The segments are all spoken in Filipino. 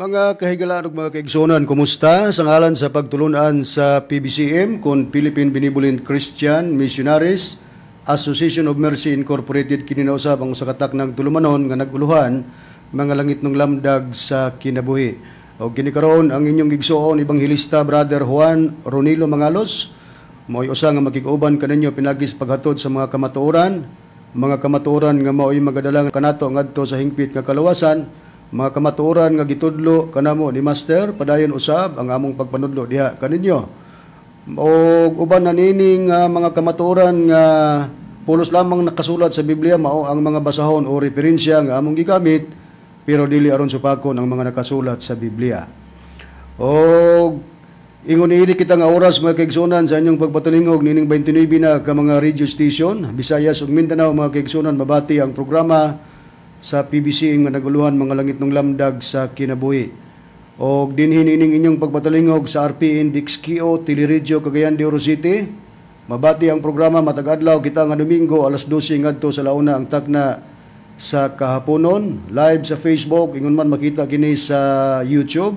Mga kahigalaan ug mga kaigsunan, kumusta? Sa ngalan sa pagtulunan sa PBCM kun Philippine Benevolent Christian Missionaries Association of Mercy Incorporated, kininausab ang usa ka taknang tulumanon nga naguluhan mga langit ng lamdag sa kinabuhi. O kinikaroon ang inyong igsuon Ebanghelista Brother Juan Ronilo Mangalos, mao'y usa nga makig-uban kaninyo pinagis paghatod sa mga kamatuoran nga mao'y magadala kanato ngadto sa hingpit nga kalawasan. Mga kamatuoran nga gitudlo kanamo ni Master, padayon usab ang among pagpanudlo diha kaninyo. O uban na nining mga kamatuoran nga pulos lamang nakasulat sa Biblia mao ang mga basahon o referensya nga among gigamit, pero dili aron supakon ang mga nakasulat sa Biblia. O ingon ini kita nga oras mga kaigsunan sa inyong pagpatalingog nining 29 na ka mga radio station Visayas ug Mindanao. Mga kaigsunan, mabati ang programa sa PBC nga naguluhan mga langit ng lamdag sa kinabuhi. O dinhin ining inyong pagpatalingog sa RPN Dixkio, Teleradyo, Cagayan de Oro City. Mabati ang programa matag adlaw kita nga Domingo alas 12 ngadto sa launa ang takna sa kahaponon. Live sa Facebook, ingon man makita kini sa YouTube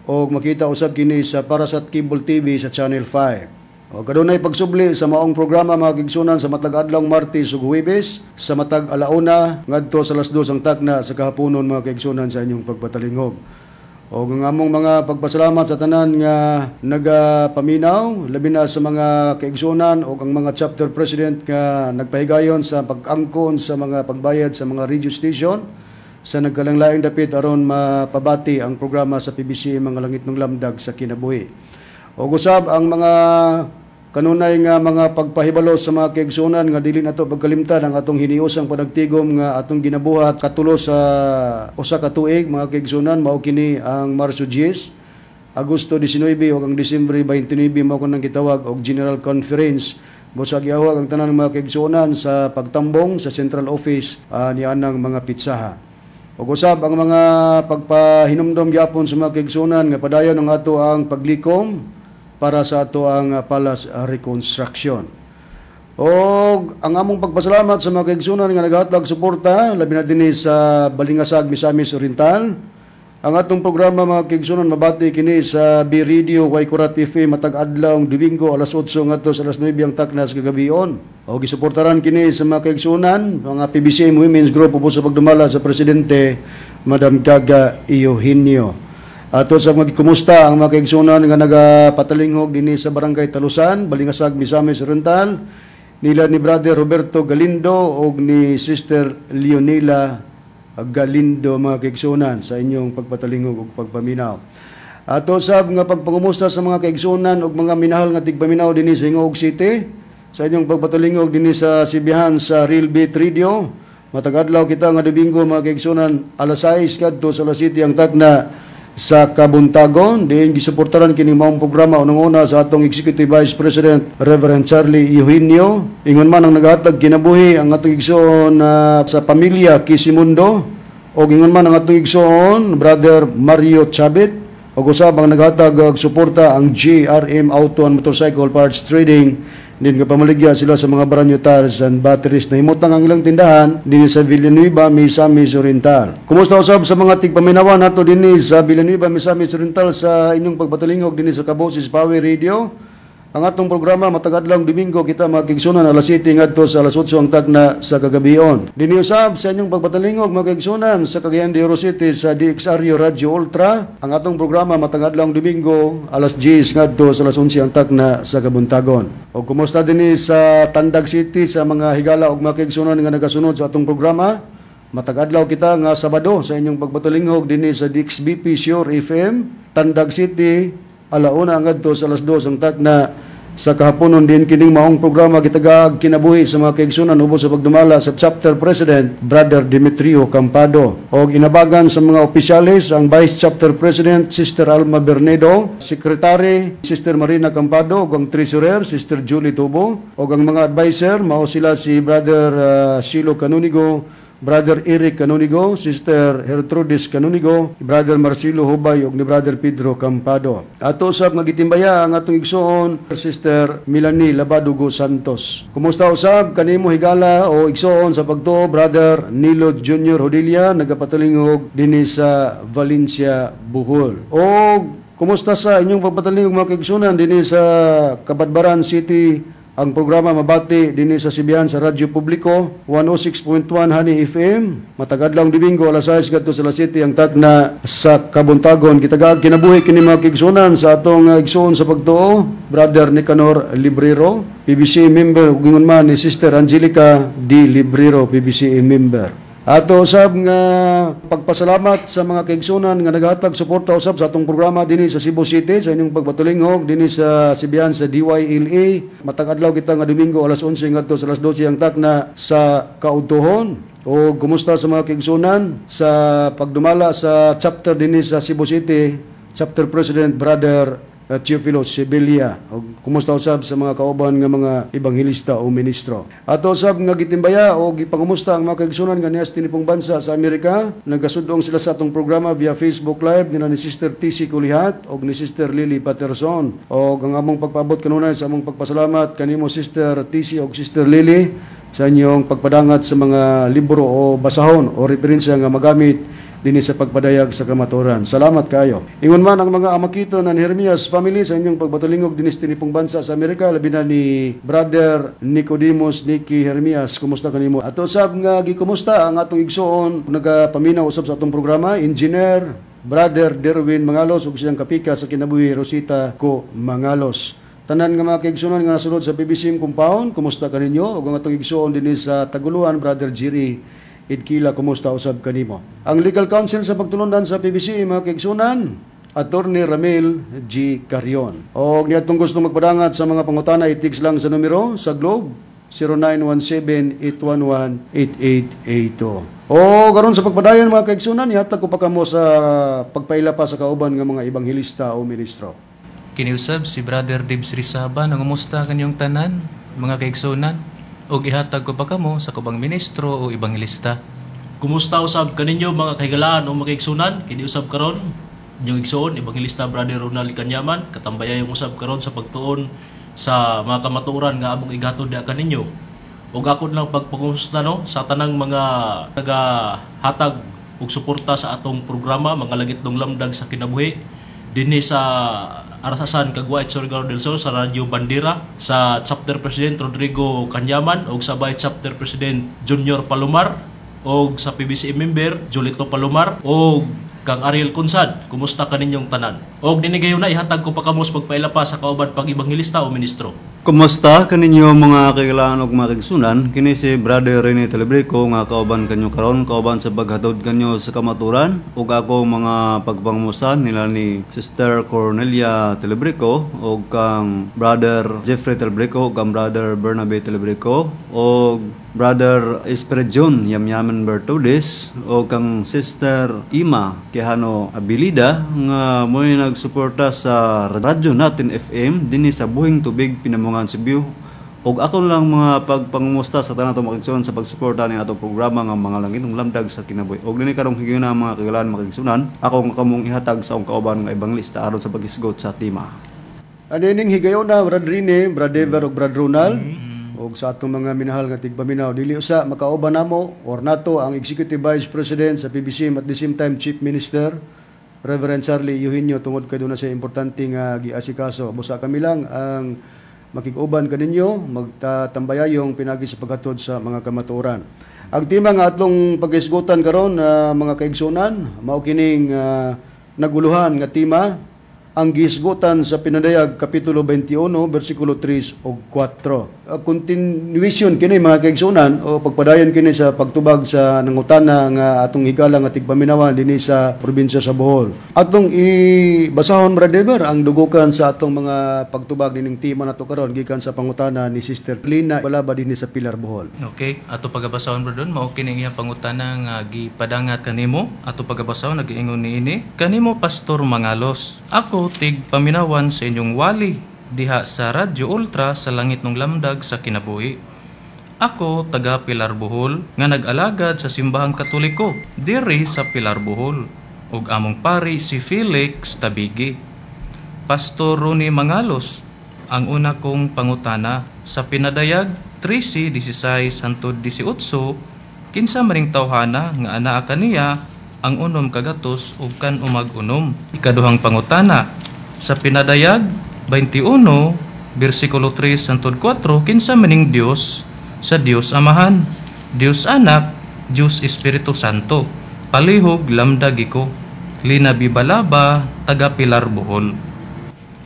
o makita usab kini sa Parasat Cable TV sa Channel 5. O kadunay pagsubli sa maong programa mga kigsunan sa matag adlawng Martes ug Huwebes sa matag alauna ngadto sa alas 2 ang takna sa kahaponon mga kigsunan sa inyong pagpatalingog. O ang among mga pagpasalamat sa tanan nga nagapaminaw, labi na sa mga kaigsunan o ang mga chapter president nga nagpahigayon sa pag-angkon sa mga pagbayad sa mga radio station sa nagkalanglaing dapit aron mapabati ang programa sa PBC mga langit ng lamdag sa kinabuhi. O gusab ang mga kanunay nga mga pagpahibalo sa mga kaigsunan nga dili nato pagkalimtan ang atong hiniusang panagtigom nga atong ginabuhat katulo sa usa ka tuig mga kaigsunan. Mao kini ang Marso 10, Agosto 19 ug ang Disyembre 29 mao kunang gitawag og General Conference. Busag giawag ang tanan mga kaigsunan sa pagtambong sa Central Office ni anang mga pitsaha. Ug usab ang mga pagpahinumdom gyapon sa mga kaigsunan nga padayon ang ato ang paglikom para sa ato ang Palace Reconstruction. O ang among pagpasalamat sa mga kaigsunan nga naghatag suporta labi na dinhi sa Balingasag, Misamis Oriental. Ang atong programa mga kaigsunan mabati kini sa B-Radio Waikurat FM matag adlawng Domingo alas 8 ngadto sa alas 9 ang takna sa kagabion. O gisuportaran kini sa mga kaigsunan mga PBCM Women's Group ubos sa pagdumala sa presidente Madam Gaga Eugenio. Ato sa mga kumusta ang mga kaigsunan nga nagapatalinghog dinhi sa Barangay Talusan, Balingasag, Misamis Oriental, nila ni Brother Roberto Galindo o ni Sister Leonela Galindo mga kaigsunan sa inyong pagpatalingog ug pagpaminaw. Ato sab nga pagpangumusta sa mga kaigsunan ug mga minahal nga tigpaminaw dinhi sa Hingog City, sa inyong pagpatalingog dinhi sa Sibihan sa Real Beat Radio. Matag adlaw kita nga Domingo mga kaigsunan alas 6 kadto sa alas 7 ang takna sa Kabuntagon. Diin gisuportaran kini maong programa unang-una sa atong Executive Vice President Reverend Charlie Eugenio. Ingon man ang naghatag kinabuhi ang atong igsoon sa pamilya Kisimundo o ingon man ang atong igsoon Brother Mario Chabit o usab ang naghatag og suporta ang GRM Auto and Motorcycle Parts Trading. Din nga pamaligya sila sa mga brand new tires and batteries na himutang ang ilang tindahan dinhi sa Villanueva, Misamis Oriental. Kumusta usab sa mga tigpaminawan nato dinhi sa Villanueva, Misamis Oriental sa inyong pagpatalingog dinhi sa Kaboses Power Radio. Ang atong programa matag adlawng Domingo kita makigsunan alas 7 ngadto sa alas 8 ang tagna sa kagabion. Dinhi usab sa inyong pagpatalingog makigsunan sa Cagayan de Oro City sa DXRU Radio Ultra. Ang atong programa matag adlawng Domingo alas 10 ngadto sa alas 11 ang tagna sa Kabuntagon. O kumusta dinhi sa Tandag City sa mga higala ug makigsunan nga nagasunod sa atong programa. Matag adlaw kita nga Sabado sa inyong pagpatalingog dinhi sa DXBP Sure FM Tandag City alauna ngadto sa alas 2 ang takna sa kahaponon. Din kining maong programa gitagag kinabuhi sa mga kaigsunan ubos sa pagdumala sa chapter president Brother Demetrio Campado o inabagan sa mga opisyalis ang Vice Chapter President Sister Alma Bernedo, Secretary Sister Marina Campado ug ang Treasurer Sister Julie Tubo o ang mga advisor mao sila si Brother Shilo Canunigo Brother Eric Canonigo, Sister Gertrudis Canonigo, Brother Marcelo Hubay ug ni Brother Pedro Campado. Ato usab nga gitimbaya ang atong igsoon Sister Melanie Labadugo Santos. Kumusta usab kanimo higala o igsoon sa pagtuo Brother Nilo Jr. Hodilia nagapatalingog dinhi sa Valencia, Bohol. O kumusta sa inyong pagpatalingog mga kaigsunan dinhi sa Kabadbaran City? Ang programa mabati dinhi sa Sibihan sa Radyo Publiko 106.1 Honey FM. Matagadlaw Domingo alas 6 kadto sa alas 7 ang tagna sa Kabuntagon. Kitagag kinabuhi kini mga kaigsunan sa atong igsoon sa pagtuo Brother Nicanor Librero, PBC member ug ingon man ni Sister Angelica D. Librero, PBC member. Ato usab nga pagpasalamat sa mga kaigsunan nga naghatag suporta usab sa atong programa dinhi sa Cebu City sa inyong pagpatulingog dinhi sa Sibihan sa DYLA. Matag adlaw kita nga Domingo alas 11 ngadto sa alas 12 ang takna sa Kaudtuhon. O kumusta sa mga kaigsunan sa pagdumala sa chapter dinhi sa Cebu City, chapter president Brother Teofilo Sibilia. Kumusta usab sa mga kauban nga mga ebanghilista o ministro. Ato usab nga gitimbaya o gipangumusta ang mga kaigsunan nga nias tinipong bansa sa Amerika. Nagasudong sila sa atong programa via Facebook Live nila ni Sister TC Kulihat o ni Sister Lily Patterson. O ang among pagpaabot kanunay sa among pagpasalamat kanimo Sister TC o Sister Lily sa inyong pagpadangat sa mga libro o basahon o referensya nga magamit dinhi sa pagpadayag sa kamaturan. Salamat kayo. Ingon man ang mga amakito ng Jeremias family sa inyong pagbatulingog dinhi sa tinipong bansa sa Amerika, labi na ni Brother Nicodemus Nicky Jeremias. Kumusta kanimo? Ato usab nga gikumusta ang atong igsoon nagapaminaw usab sa atong programa, Engineer Brother Derwin Mangalos ug siyang kapika sa kinabuhi Rosita Ko Mangalos. Tanan nga mga kaigsunan nga nasulod sa PBCM compound, kumusta kaninyo? Ug ang atong igsoon dinhi sa Taguluan, Brother Jerry Idkila, kumusta usab kanimo? Ang legal counsel sa pagtulundan sa PBC mga kaigsunan, Attorney Ramil G. Carion. O niadtong gusto magpadangat sa mga pangutana, i-text lang sa numero sa Globe 0917-811-8882. O karon sa pagpadayon mga kaigsunan, ihatag ko pa kamo sa pagpaila pa sa kauban nga mga ebanghilista o ministro. Kiniusab si Brother Dibs Rizaba, nangumusta kanyong tanan mga kaigsunan? O gihatag ko pa kamo sa kubang ministro o ebanghilista. Kumusta usab kaninyo mga kahigalaan o mga kaigsunan? Kini usab karon inyong igsoon ebanghilista Brother Ronald Kanyaman, katambaya yung usab karon sa pagtuon sa mga kamatuoran nga among igatod da kaninyo. Ug ako lang pagpangumusta no sa tanang mga nagahatag og suporta sa atong programa, mga lagitong lamdag sa kinabuhi dinhi sa Arasasan, Caguait, Surigao del Sur, sa Radyo Bandera, sa Chapter President Rodrigo Kanyaman, o sa Vice Chapter President Junior Palomar, o sa PBC member Julito Palomar, o kang Ariel Consad. Kumusta kaninyong tanan? O dinigayon na ihatag ko pa kamos pagpaila pa sa kauban pag-ebanghilista o ministro. Kumusta kaninyo mga kailangan ug mga kaigsunan? Kini si Brother Rene Telebrico nga kauban kanyo karon, kauban sa paghatod kanyo sa kamaturan ug ako mga pagpangumusta nila ni Sister Cornelia Telebrico ug kang Brother Jeffrey Telebrico ug kang Brother Bernabe Telebrico ug Brother Esperijon Yamyaman Bertudes o kang Sister Ima Quijano Abilida nga mo'y nagsuporta sa radyo natin FM dinhi sa Buhing Tubig, Pinamungan, Cebu. Og ako lang mga pagpangumusta sa tanan atong makigsunan sa pagsuporta ning atong programa nga mga langitong lamdag sa kinabuhi. Og dinhi karong higayuna mga kagalaan makigsunan, ako nga kamong ihatag sa akong kauban nga ebanghilista aron sa paghisgot sa tema. Ano ning higayuna Brad Rene, Brad Dever ug Brad Ronald? Og sa atong mga minahal nga tigpaminaw, dili usa makauban namo or nato ang Executive Vice President sa PBCM at the same time Chief Minister Reverend Charlie Eugenio tungod kay doon na siya importante nga giasikaso. Busa kami lang ang makig-uban kaninyo, magtatambaya yung pinagi sa paghatod sa mga kamatuoran. Ang tema nga atong pag-isgutan karon mga kaigsunan, mao kining naguluhan nga tema ang gisgutan sa Pinadayag Kapitulo 21, versikulo 3 o 4. Continuation kini mga kaigsunan o pagpadayon kini sa pagtubag sa nangutana nga atong higala nga tigpaminawan dinhi sa probinsya sa Bohol. Atong ibasahon Brother ang dugukan sa atong mga pagtubag dining tema nato karon gikan sa pangutana ni Sister Lina Balaba dinhi sa Pilar, Bohol. Okay, ato pagabasahon bro doon, mao kini iyang pangutana nga gipadangat kanimo. Ato pagabasahon nagiingon niini, kanimo Pastor Mangalos. Ako tig paminawan sa inyong wali diha sa Radyo Ultra sa langit ng lamdag sa kinabuhi. Ako taga Pilar Bohol nga nag-alagad sa simbahang Katoliko diri sa Pilar Bohol ug among pari si Felix Tabigi. Pastor Ronnie Mangalos ang una kong pangutana sa pinadayag 13:16 hangtod 18 kinsa maring tawhana nga anaa kaniya ang unom kagatos ug kan umag-unom. Ikaduhang pangutana sa pinadayag 21 bersikulo 3 hangtod 4 kinsa maning Dios sa Dios Amahan, Dios Anak, Dios Espiritu Santo. Palihog lamdag iko. Lina Bibalaba, taga Pilar Bohol.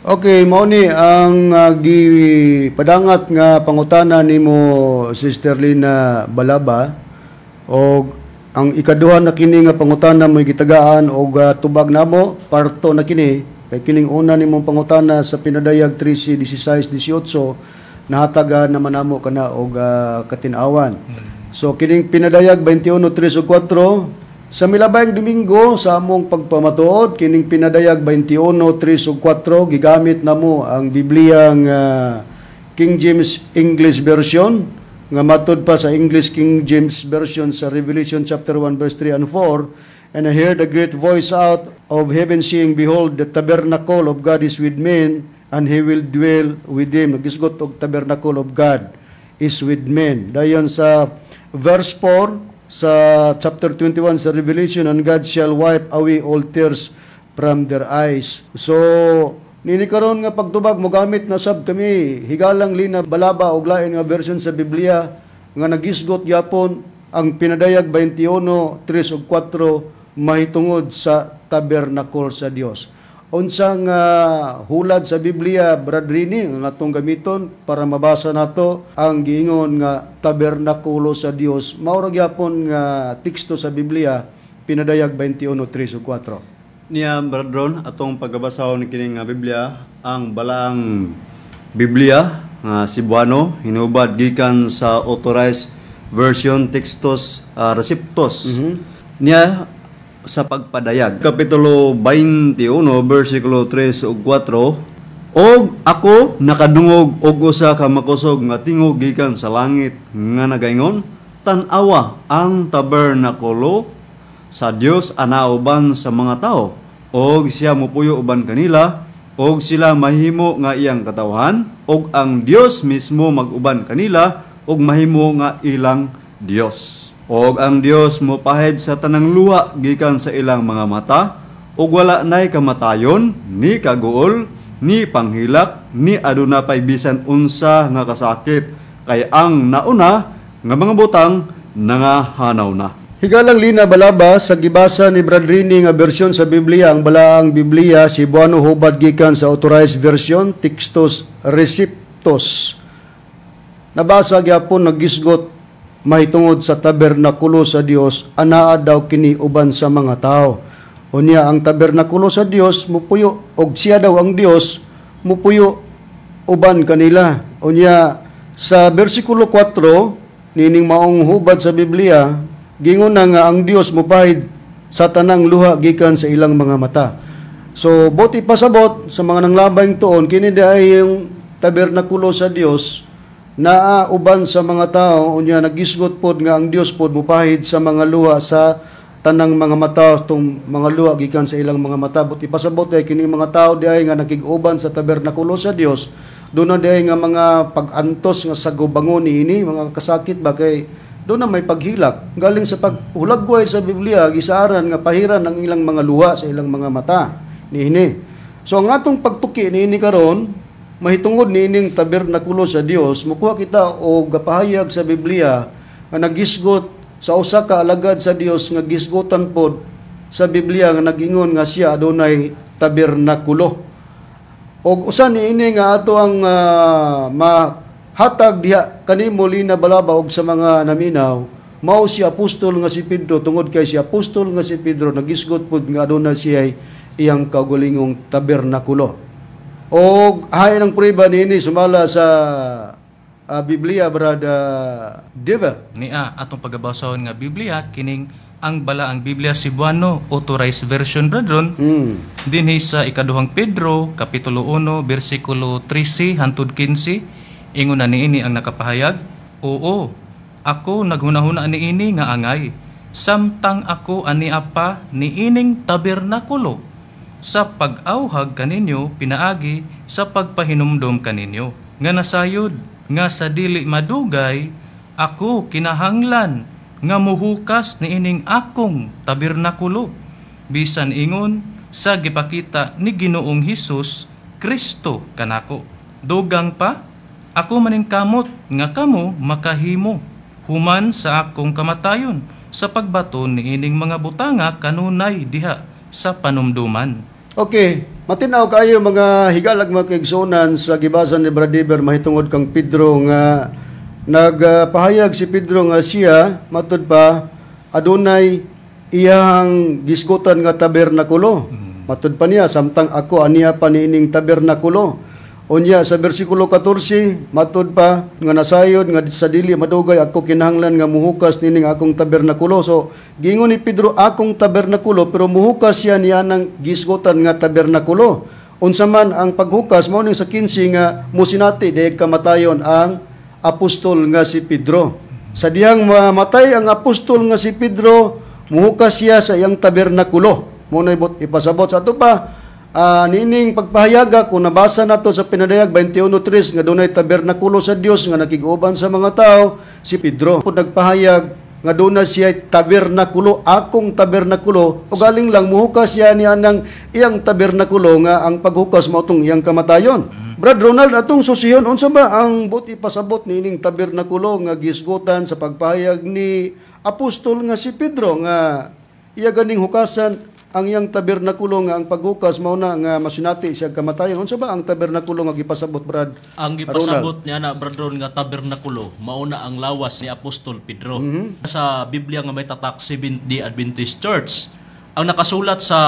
Okay, mao ni ang gipadangat nga pangutana nimo Sister Lina Balaba og ang ikaduha na kini nga pangutana mo gitagaan og tubag namo parto na kini kay kining una nimong pangutana sa pinadayag 13:16-18 nahataga naman namo kana og katinawan. So kining pinadayag 21:3 ug 4 sa milabayng Domingo sa among pagpamatuod kining pinadayag 21:3 ug 4 gigamit namo ang Biblia nga King James English Version nga matud pa sa English King James Version sa Revelation chapter 1 verse 3 and 4. And I heard a great voice out of heaven saying, Behold, the tabernacle of God is with men, and He will dwell with them. Nagisgot og tabernacle of God is with men. Dayon sa verse 4 sa chapter 21 sa Revelation, and God shall wipe away all tears from their eyes. So, nini karon nga pagtubag mo gamit na sab kami higalang Lina Balaba og lain nga version sa Biblia nga nagisgot yapon ang pinadayag 21:3 ug 4 mahitungod sa tabernacle sa Dios. Unsang hulad sa Biblia, Brad Rini, nga atong gamiton para mabasa nato ang giingon nga tabernakulo sa Dios. Mao ra gyapon nga teksto sa Biblia, pinadayag 21:3 ug 4. Niya Bradron atong pagbasahon kining nga Biblia ang balaang Biblia nga Cebuano hinubad gikan sa authorized version Textus Receptus. Niya sa pagpadayag kapitulo 21 bersikulo 3 ug 4 og ako nakadungog og usa ka makusog nga tingog gikan sa langit nga nagaingon tan-awa ang tabernakulo sa Dios ana uban sa mga tao og siya mopuyo uban kanila og sila mahimo nga iyang katawhan og ang Dios mismo mag-uban kanila og mahimo nga ilang Dios. Og ang Dios mopahid sa tanang luha gikan sa ilang mga mata ug wala nay kamatayon ni kaguol ni panghilak ni aduna pay bisan unsa nga kasakit kay ang nauna nga mga butang nangahanaw na. Higalang Lina Balaba sa gibasa ni Brad Rini nga bersyon sa Biblia ang balaang Biblia Cebuano hubad gikan sa authorized version Textus Receptus. Nabasa gyapon nagisgot mahitungod sa tabernakulo sa Dios anaa daw kini uban sa mga tao. Unya ang tabernakulo sa Dios mupuyo og siya daw ang Dios mupuyo uban kanila. Unya sa bersikulo 4 nining maong hubad sa Biblia gingon na nga ang Dios mupahid sa tanang luha gikan sa ilang mga mata. So buti pasabot sa mga nanglabayng tuon kini daay yung tabernakulo sa Dios naa uban sa mga tao unya nagisgot pod nga ang Dios pod mupahid sa mga luha sa tanang mga mata tong mga luha gikan sa ilang mga mata. Buti pasabot ay kini mga tao diay nga nakig-uban sa tabernakulo sa Dios doon na diay nga mga pag-antos nga sagubangon niini mga kasakit ba kay doon na may paghilak galing sa paghulagway sa Biblia gisaaran nga pahiran ang ilang mga luha sa ilang mga mata niini. So ang atong pagtuki niini karon mahitungod niining tabernakulo sa Dios mukuha kita og gapahayag sa Biblia nga nagisgot sa usa ka alagad sa Dios nga gisgotan pod sa Biblia nga nagingon nga siya adunay tabernakulo. Og usa niini nga ato ang mahatag diha kanimo Lina Balaba og sa mga naminaw mao si apostol nga si Pedro tungod kay si apostol nga si Pedro nagisgot pod nga adunay siya iyang kaugalingong tabernakulo. O hay ng prueba niini sumala sa Biblia brother Dever. Nia atong pagabasahon nga Biblia kining ang balaang Biblia Cebuano authorized version bradron. Dinhi sa ikaduhang Pedro kapitulo 1 bersikulo 13 hangtod 15 ingon na niini ang nakapahayag. Oo, ako naghunahuna ni ini nga angay, samtang ako ani apa ni ining tabernakulo, sa pag-awhag kaninyo pinaagi sa pagpahinumdom kaninyo. Nga nasayod, nga sa dili madugay, ako kinahanglan, nga muhukas ni ining akong tabernakulo, bisan ingon sa gipakita ni Ginoong Hesus Kristo kanako. Dugang pa, ako maning kamot nga kamo makahimo human sa akong kamatayon sa pagbaton ni ining mga butanga kanunay diha sa panumduman. Okay, matinaw kayo mga higalag mga kaigsunan sa gibasan ni Bradiber mahitungod kang Pedro nga nagpahayag si Pedro nga siya matud pa adunay iyang gisgutan nga tabernakulo. Matud pa niya samtang ako aniya pa niining tabernakulo. Unya sa bersikulo 14 matud pa nga nasayod nga sa dili madugay ako kinahanglan nga muhukas nining akong tabernakulo. So giingon ni Pedro akong tabernakulo pero muhukas siya niya ng gisgutan nga tabernakulo. Unsa man ang paghukas mao ning sa 15 nga musinati dayeg kamatayon ang apostol nga si Pedro. Sa dihang mamatay ang apostol nga si Pedro, muhukas siya sa iyang tabernakulo. Mo na ipasabot sa ato pa nining pagpahayaga kung nabasa nato sa pinadayag 21:3 nga dunay tabernakulo sa Dios nga nakig-uban sa mga tao, si Pedro pud nagpahayag nga dunay siya tabernakulo, akong tabernakulo, o galing lang muhukas siya niya ng iyang tabernakulo nga ang paghukas mao tong iyang kamatayon. Brad Ronald, atong susihon unsa ba ang buti pasabot nining tabernakulo nga gisgutan sa pagpahayag ni apostol nga si Pedro nga iya ganing hukasan ang iyang tabernakulo nga ang paghukas mao na nga masinati siya kamatayon. Unsa ba ang tabernakulo nga gipasabot, Brad? Ang gipasabot niya na Brad Ron nga tabernakulo mao na ang lawas ni Apostol Pedro. Sa Biblia nga may tatak Seventh-day Adventist Church, ang nakasulat sa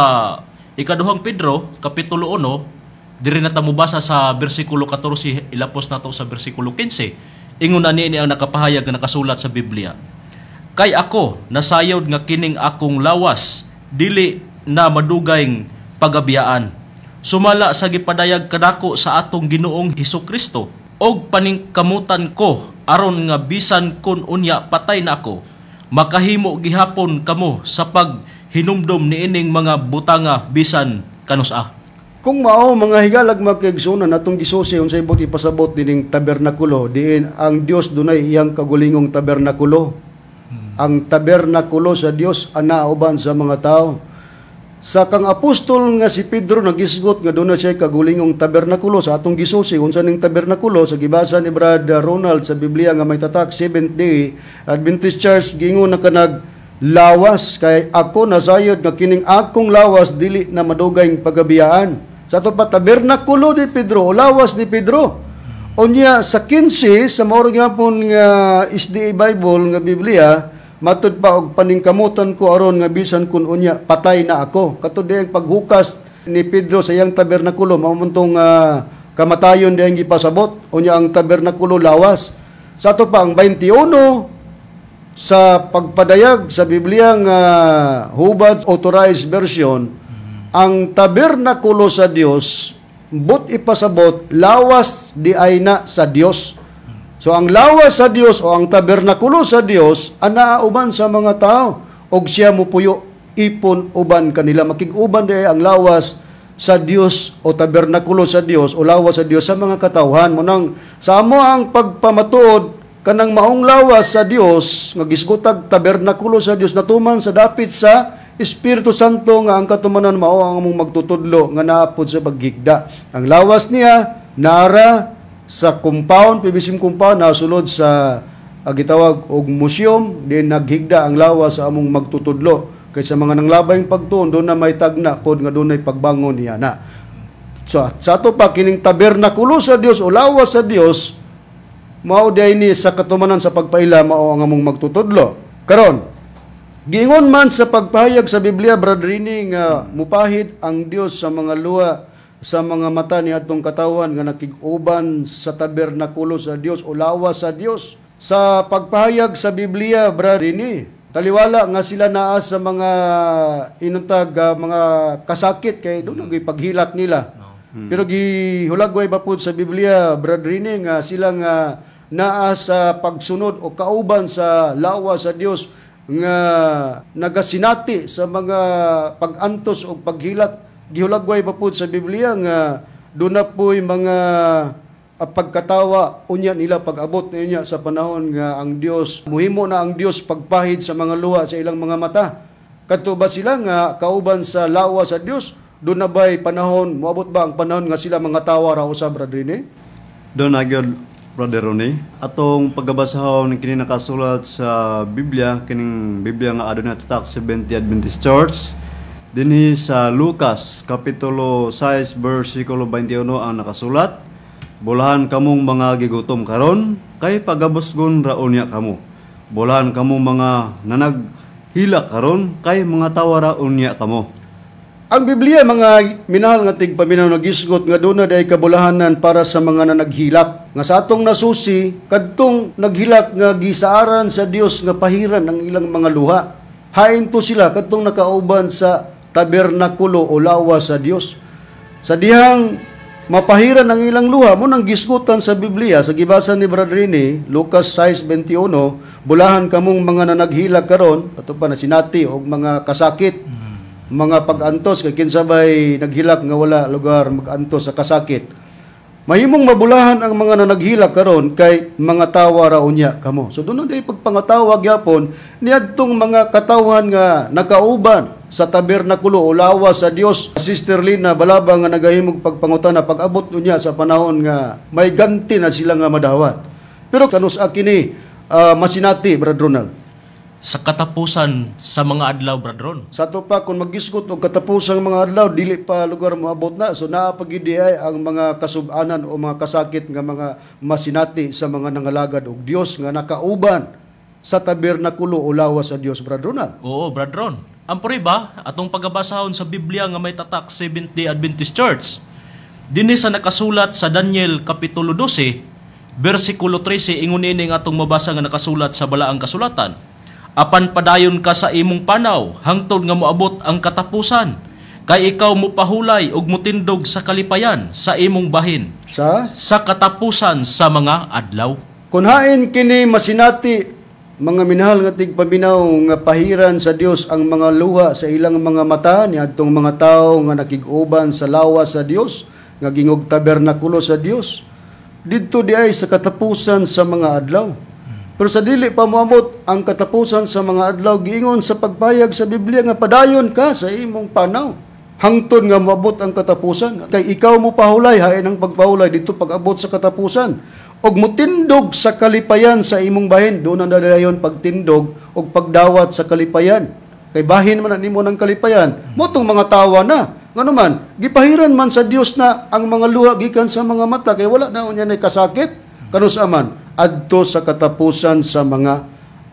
ikaduhang Pedro kapitulo 1, diri na ta mobasa sa bersikulo 14, ilapos nato sa bersikulo 15. Ingon ani ang nakapahayag nga nakasulat sa Biblia. Kay ako nasayod nga kining akong lawas dili na madugayng pagabiyaan. Sumala sa gipadayag kadako sa atong Ginoong Hesukristo og paningkamutan ko aron nga bisan kun unya patay na ako, makahimo gihapon kamo sa paghinumdom niining mga butanga bisan kanusa. Kung mao mga higalag magkaigsunan atong gisusi unsay ibot ipasabot dining tabernakulo, diin ang Dios dunay iyang kagulingong tabernakulo. Ang tabernakulo sa Dios ana uban sa mga tao. Sa kang apostol nga si Pedro nagisgot nga doon na siya kagulingong tabernakulo sa atong gisusi unsa ning tabernakulo sa gibasa ni Brad Ronald sa Biblia nga may tatak Seventh-day Adventist Church gingon na kanag lawas kay ako nasayod nga kining akong lawas dili na madugayng pagabiyaan. Sa ato pa tabernakulo ni Pedro o lawas ni Pedro. Unya sa 15 sa mao nga pon nga SDA Bible nga Biblia matud pa og paningkamutan ko aron nga bisan kun unya patay na ako. Katud ang paghukas ni Pedro sa iyang tabernakulo mao man tong kamatayon diyang gipasabot unya ang tabernakulo lawas. Sa ato pa ang 21 sa pagpadayag sa Biblia nga hubad authorized version, ang tabernakulo sa Dios but ipasabot lawas di ay na sa Dios. So ang lawas sa Dios o ang tabernakulo sa Dios ana uban sa mga tao og siya mupuyo ipon uban kanila, makig-uban di ang lawas sa Dios o tabernakulo sa Dios o lawas sa Dios sa mga katawhan mo nang sa amo ang pagpamatuod kanang maong lawas sa Dios nga gisgutag tabernakulo sa Dios natuman sa dapit sa Espiritu Santo nga ang katumanan mao ang among magtutudlo nga naapod sa paghigda. Ang lawas niya nara sa compound, PBCM compound, nasulod sa gitawag og museum, din naghigda ang lawas sa among magtutudlo. Kaysa mga nanglabayng pagtuon, doon na may tagna, pod nga doon ay pagbangon niya na. So, sa ato pa, kining tabernakulo sa Dios o lawas sa Dios, mao ni sa katumanan sa pagpaila, mao ang among magtutudlo. Karon, giingon man sa pagpahayag sa Biblia, Brother Rini, nga mupahid ang Dios sa mga luwa sa mga mata ni atong katawan nga nakig-uban sa tabernakulo sa Dios o lawas sa Dios. Sa pagpahayag sa Biblia, Brother Rini, taliwala nga sila naa sa mga inuntag mga kasakit kay doon nagay paghilat nila. Pero gihulagway ba pud sa Biblia, Brother Rini, nga sila nga naa sa pagsunod o kauban sa lawas sa Dios nga nagasinati sa mga pagantos o paghilak. Gihulagway pa po sa Biblia nga doon na po'y mga pagkatawa unya nila pag-abot niya sa panahon nga ang Dios muhimo na ang Dios pagpahid sa mga luha sa ilang mga mata. Kadto ba sila nga kauban sa lawas sa Dios? Doon na ba'y panahon, moabot ba ang panahon nga sila mga tawa raw sa Bradrine? Doon na gyud, Brother Ronnie, atong pagbabasahon kini nakasulat sa Biblia, kining Biblia nga aduna tatak Seventh-day Adventist Church, dinhi sa Lucas kapitulo 6 bersikulo 21 ang nakasulat, bulahan kamong mga gigutom karon, kay pagabusgon raon niya kamo. Bulahan kamong mga nanaghilak karon, kay mga tawa raon niya kamo. Ang Biblia, mga minahal nga tigpaminaw nagisgot nga doon na day kabulahanan para sa mga nanaghilak. Nga sa atong nasusi, kadtong naghilak nga gisaaran sa Dios nga pahiran ang ilang mga luha. Hain to sila kadtong nakauban sa tabernakulo o lawas sa Dios. Sa dihang mapahiran ang ilang luha, mo nang gisgutan sa Biblia, sa gibasa ni Brother Rene, Lucas 6:21, bulahan kamong mga nanaghilak karon, ato pa na sinati og mga kasakit, mga pag-antos kay kinsabay naghilak nga wala lugar mag-antos sa kasakit. Mahimong mabulahan ang mga nanaghilak karon kay mga tawa ra unya kamo. So doon na pagpangatawag yapon niadtong mga katawhan nga nakauban sa tabernakulo o lawas sa Dios. Sister Lina Balabang nga nagahimog pagpangutana pag-abot unya sa panahon nga may ganti na sila nga madawat. Pero kanus kini masinati, Brad Ronald. Sa katapusan sa mga adlaw, Bradron. Sa to pa, kung mag-isgot o katapusang mga adlaw, dili pa lugar moabot na. So naapagidi ay ang mga kasubanan o mga kasakit nga mga masinati sa mga nangalagad o Dios nga nakauban sa tabernakulo o lawas sa Dios, Brad Ronald. Oo, Bradron. Ang puri ba, atong pagbabasahon sa Biblia nga may tatak Seventh-day Adventist Church, dinhi sa nakasulat sa Daniel Kapitulo 12, versikulo 13, ingon ini nga atong mabasa nga nakasulat sa Balaang Kasulatan. Apan padayon ka sa imong panaw, hangtod nga moabot ang katapusan. Kay ikaw mo pahulay og mutindog sa kalipayan sa imong bahin. Sa katapusan sa mga adlaw. Kunhain kini masinati, mga minahal nga tigpaminaw nga pahiran sa Dios ang mga luha sa ilang mga mata, niadtong mga tao nga nakig-uban sa lawas sa Dios, nga gingog tabernakulo sa Dios. Didto di ay sa katapusan sa mga adlaw. Pero sa dili pa moabot ang katapusan sa mga adlaw, giingon sa pagpayag sa Biblia nga padayon ka sa imong panaw. Hangtod nga moabot ang katapusan. Kay ikaw mo pahulay, hain ang pagpahulay dito pag-abot sa katapusan. Og mutindog sa kalipayan sa imong bahin. Doon ang dadayon pagtindog o pagdawat sa kalipayan. Kay bahin man nimo ng kalipayan. Motong mga tawa na. Ngano man, gipahiran man sa Dios na ang mga luha gikan sa mga mata. Kay wala na unya nay kasakit. Kanus aman, adto sa katapusan sa mga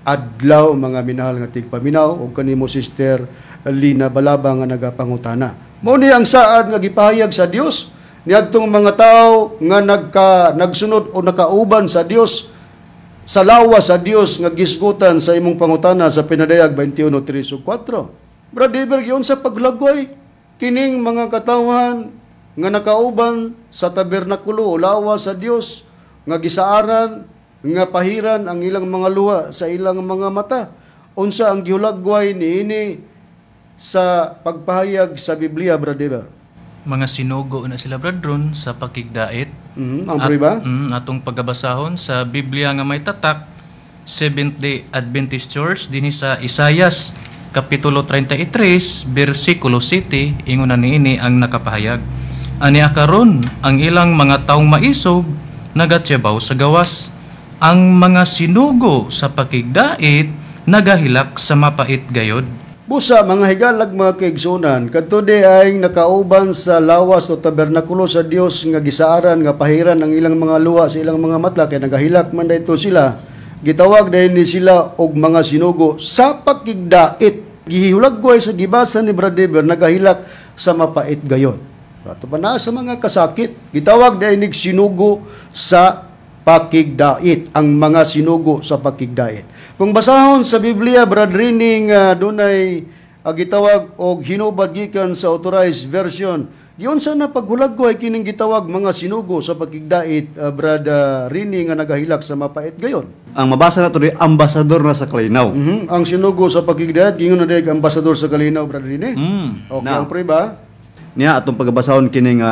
adlaw, mga minahal nga tigpaminaw o kanimo Sister Lina Balabang nga nagapangutana. Mao ni ang saad nga gipahayag sa Dios niadtong mga tao nga nagsunod o nakauban sa Dios sa lawas sa Dios nga gisgutan sa imong pangutana sa Pinadayag 21:3-4. Brad Eber, yun sa paglagway kining mga katawhan nga nakauban sa tabernakulo o lawas sa Dios nga gisaaran, nga pahiran ang ilang mga luha sa ilang mga mata. Unsa ang gihulagway niini sa pagpahayag sa Biblia, Brad Eber? Mga sinugo na sila, Bradron, sa pakigdait. Ang priba? Atong pagbabasahon sa Biblia nga may tatak, Seventh-day Adventist Church, dinhi sa Isaias, Kapitulo 33, versikulo 7, ingon na niini ang nakapahayag. Ani akaron ang ilang mga taong maisog, nagatyabaw sa gawas. Ang mga sinugo sa pakigdait, nagahilak sa mapait gayod. Busa, mga higalag, mga kaigsunan, kadto di ay nakauban sa lawas o tabernakulo sa Dios nga gisaaran, nga pahiran ang ilang mga luha sa ilang mga mata, kaya nagahilak man dayto sila. Gitawag dahil ni sila og mga sinugo sa pakigdait. Gihulagway sa gibasa ni Brad Eber, nagahilak sa mapait gayon. Ato pa na sa mga kasakit, gitawag dahil ni sinugo sa pakigdait, ang mga sinugo sa pakigdait. Kung basahon sa Biblia, Brad Rining, dunay gitawag og hinubad gikan sa authorized version, Giunsa na paghulagway kining gitawag mga sinugo sa pagkigdait, Brada Rini nga nagahilak sa mapait gayon. Ang mabasa na ito di ambasador na sa Kalinaw. Ang sinugo sa pagkigdait gingon na dayeg ambasador sa Kalinaw, Brada Rini. Okay, Na. ang prueba. Niya atong pagbasahon kining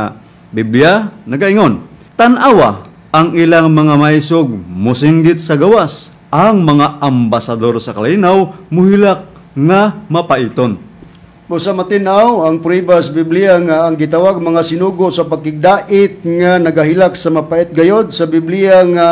Biblia nagaingon, tan-awa ang ilang mga maisog musinggit sa gawas. Ang mga ambasador sa Kalinaw muhilak nga mapaiton. O sa matinaw, ang prueba sa Biblia nga ang gitawag mga sinugo sa pagkigdait nga nagahilak sa mapait gayod sa Biblia nga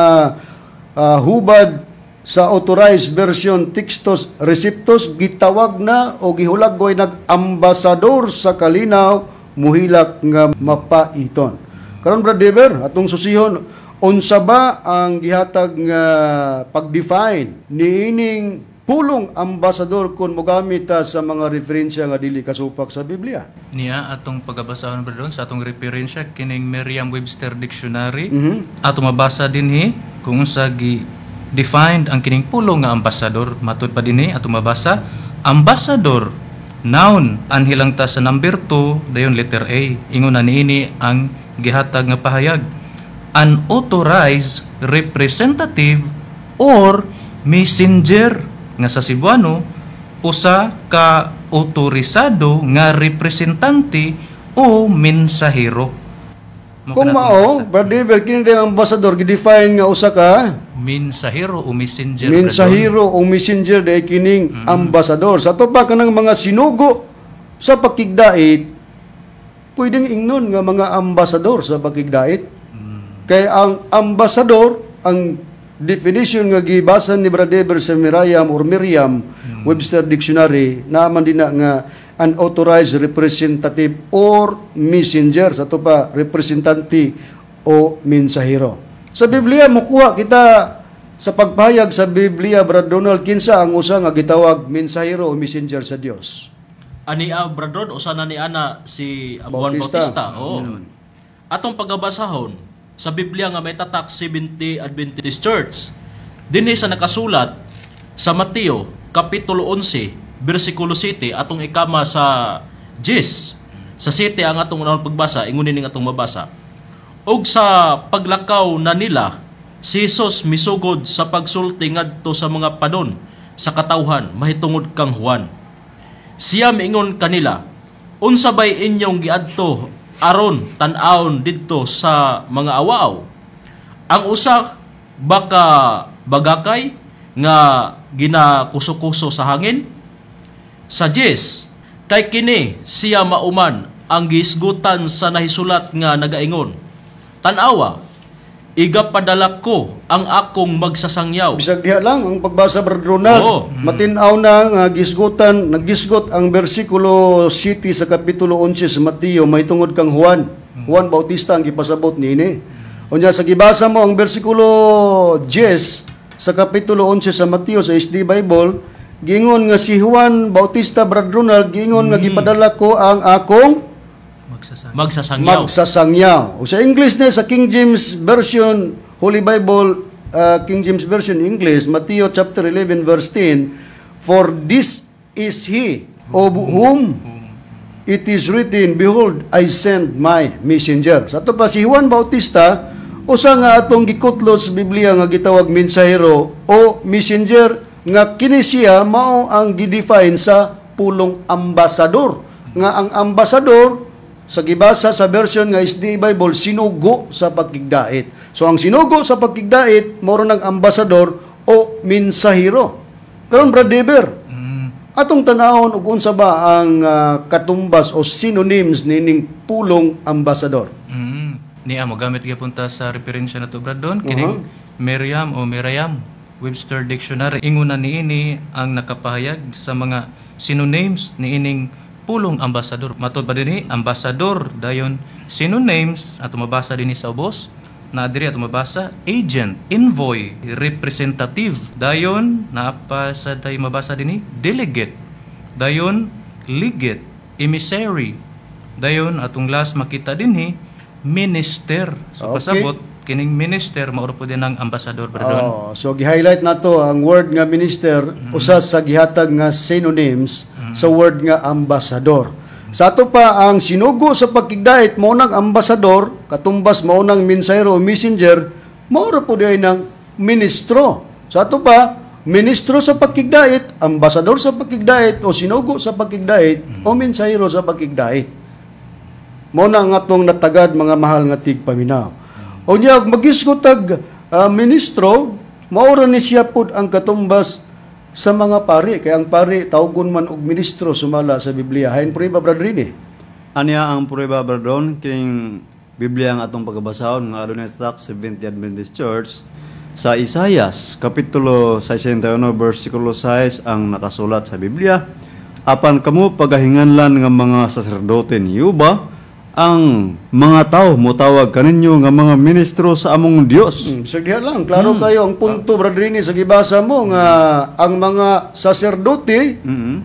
hubad sa authorized version textos receptos gitawag na o gihulagway nag-ambasador sa Kalinaw muhilak nga mapaiton. Karon Brad Dever, atong susihon, unsa ba ang gihatag nga pag-define niining pulong ambasador kung mogamit sa mga referensya nga dili kasupak sa Biblia? Niya atong pagabasahon ba doon sa atong referensya kining Merriam-Webster Dictionary. Atong mabasa dinhi kung sa defined ang kining pulong nga ambasador. Matud pa dinhi atong mabasa, ambasador noun anhilang ta sa number 2 dayon letter A. Ingon na niini ang gihatag nga pahayag. Unauthorized representative or messenger nga sa Cebuano usa ka otorisado nga representante o mensahero. Kung mao, Brad Dever, kini ang ambasador gidefine nga usa ka Mensahero o messenger. mensahero o messenger day kining ambasador. Sa to pa kanang mga sinugo sa pagkigdait, pwedeng ingnon nga mga ambasador sa pagkigdait. Kay ang ambasador, ang definition nga gibasan ni Brad Dever sa Merriam Webster Dictionary, naaman din na nga unauthorized representative or messenger. Sa to pa, representante o mensahero. Sa Biblia, mukuha kita sa pagpahayag sa Biblia, Brad Donald, kinsa ang usa nga gitawag mensahero o messenger sa Dios? Ani Bradron, usa na ni ana si Juan Bautista. Bautista. Oo. Atong pagabasahon sa Biblia nga may tatak 70 Adventist Church. Dinhi sa nakasulat sa Mateo kapitulo 11 bersikulo 7 atong ikama sa 10. Sa 7 ang atong unang pagbasa, ingunin ning atong mabasa. Og sa paglakaw na nila, si Jesus misugod sa pagsulti ngadto sa mga padon sa katawhan mahitungod kang Juan. Siya miingon kanila, unsa bay inyong giadto aron tan-awon didto sa mga awaaw? Ang usa baka bagakay nga ginakuso-kuso sa hangin? Sa 10, kay kini siya mauman ang gisgutan sa nahisulat nga nagaingon, tan-awa, igapadala ko ang akong magsasangyaw. Bisag diha lang ang pagbasa, Brad Ronald. Oo. Matinaw na nga naggisgot ang bersikulo 7 sa kapitulo 11 sa Mateo, may tungod kang Juan Bautista ang gipasabot niini. Unya sa gibasa mo ang bersikulo 10 sa kapitulo 11 sa Mateo sa SD Bible, gingon nga si Juan Bautista, Brad Ronald, gingon nga gipadala ko ang akong magsasangyaw. O sa English na, sa King James Version, Holy Bible, King James Version English, Matthew chapter 11 verse 10, for this is he of whom it is written, behold, I send my messenger. Sa ito pa si Juan Bautista, usa nga atong gikutlot sa Biblia nga gitawag mensahero o messenger, nga kini siya mao ang gidefine sa pulong ambasador. Nga ang ambasador, sa gibasa sa version nga SD Bible, sinugo sa pagkigdait. So ang sinugo sa pagkigdait, moro ng ambasador o mensahero. Karon Brad Dever, atong tanawon ug unsa ba ang katumbas o synonyms nining pulong ambasador? Niya mo gamit gyapon sa referensya nato Brad Don kining Merriam Webster Dictionary. Ingon na niini ang nakapahayag sa mga synonyms niining pulong ambasador. Matod pa dinhi ambasador dayon synonyms ato mabasa dinhi sa ubos. Na diri ato mabasa agent, envoy, representative. Dayon naapa sa tay mabasa dinhi delegate. Dayon legate, emissary. Dayon atong last makita dinhi minister. So pasabot kining minister mao po din ang ambasador Bradon. So gi-highlight nato ang word nga minister usa sa gihatag nga synonyms sa word nga ambasador. Sa ato pa ang sinugo sa pagkigdait mao nang ambasador, katumbas mao nang mensahero o messenger, mao ra po diay ng ministro. Sa ato pa ministro sa pagkigdait, ambasador sa pagkigdait o sinugo sa pagkigdait o mensahero sa pagkigdait. Mao na ang atong natagad mga mahal nga tigpaminaw. O niya magisgotag ministro, mao ra ni siya pud ang katumbas sa mga pari, kaya ang pari tawgon man og ministro sumala sa Biblia. Hain prueba bradrini. Anya ang prueba bradron kining Biblia ang atong pagbasahon nga adunay tatak Seventh Adventist Church sa Isaias kapitulo 61 bersikulo 6 ang nakasulat sa Biblia. Apan kamo pagahinganlan nga mga saserdote niyo ba ang mga tao motawag kaninyo nga mga ministro sa among Dios. Sige lang, klaro kayo ang punto bradrini sa gibasa mo nga ang mga saserdote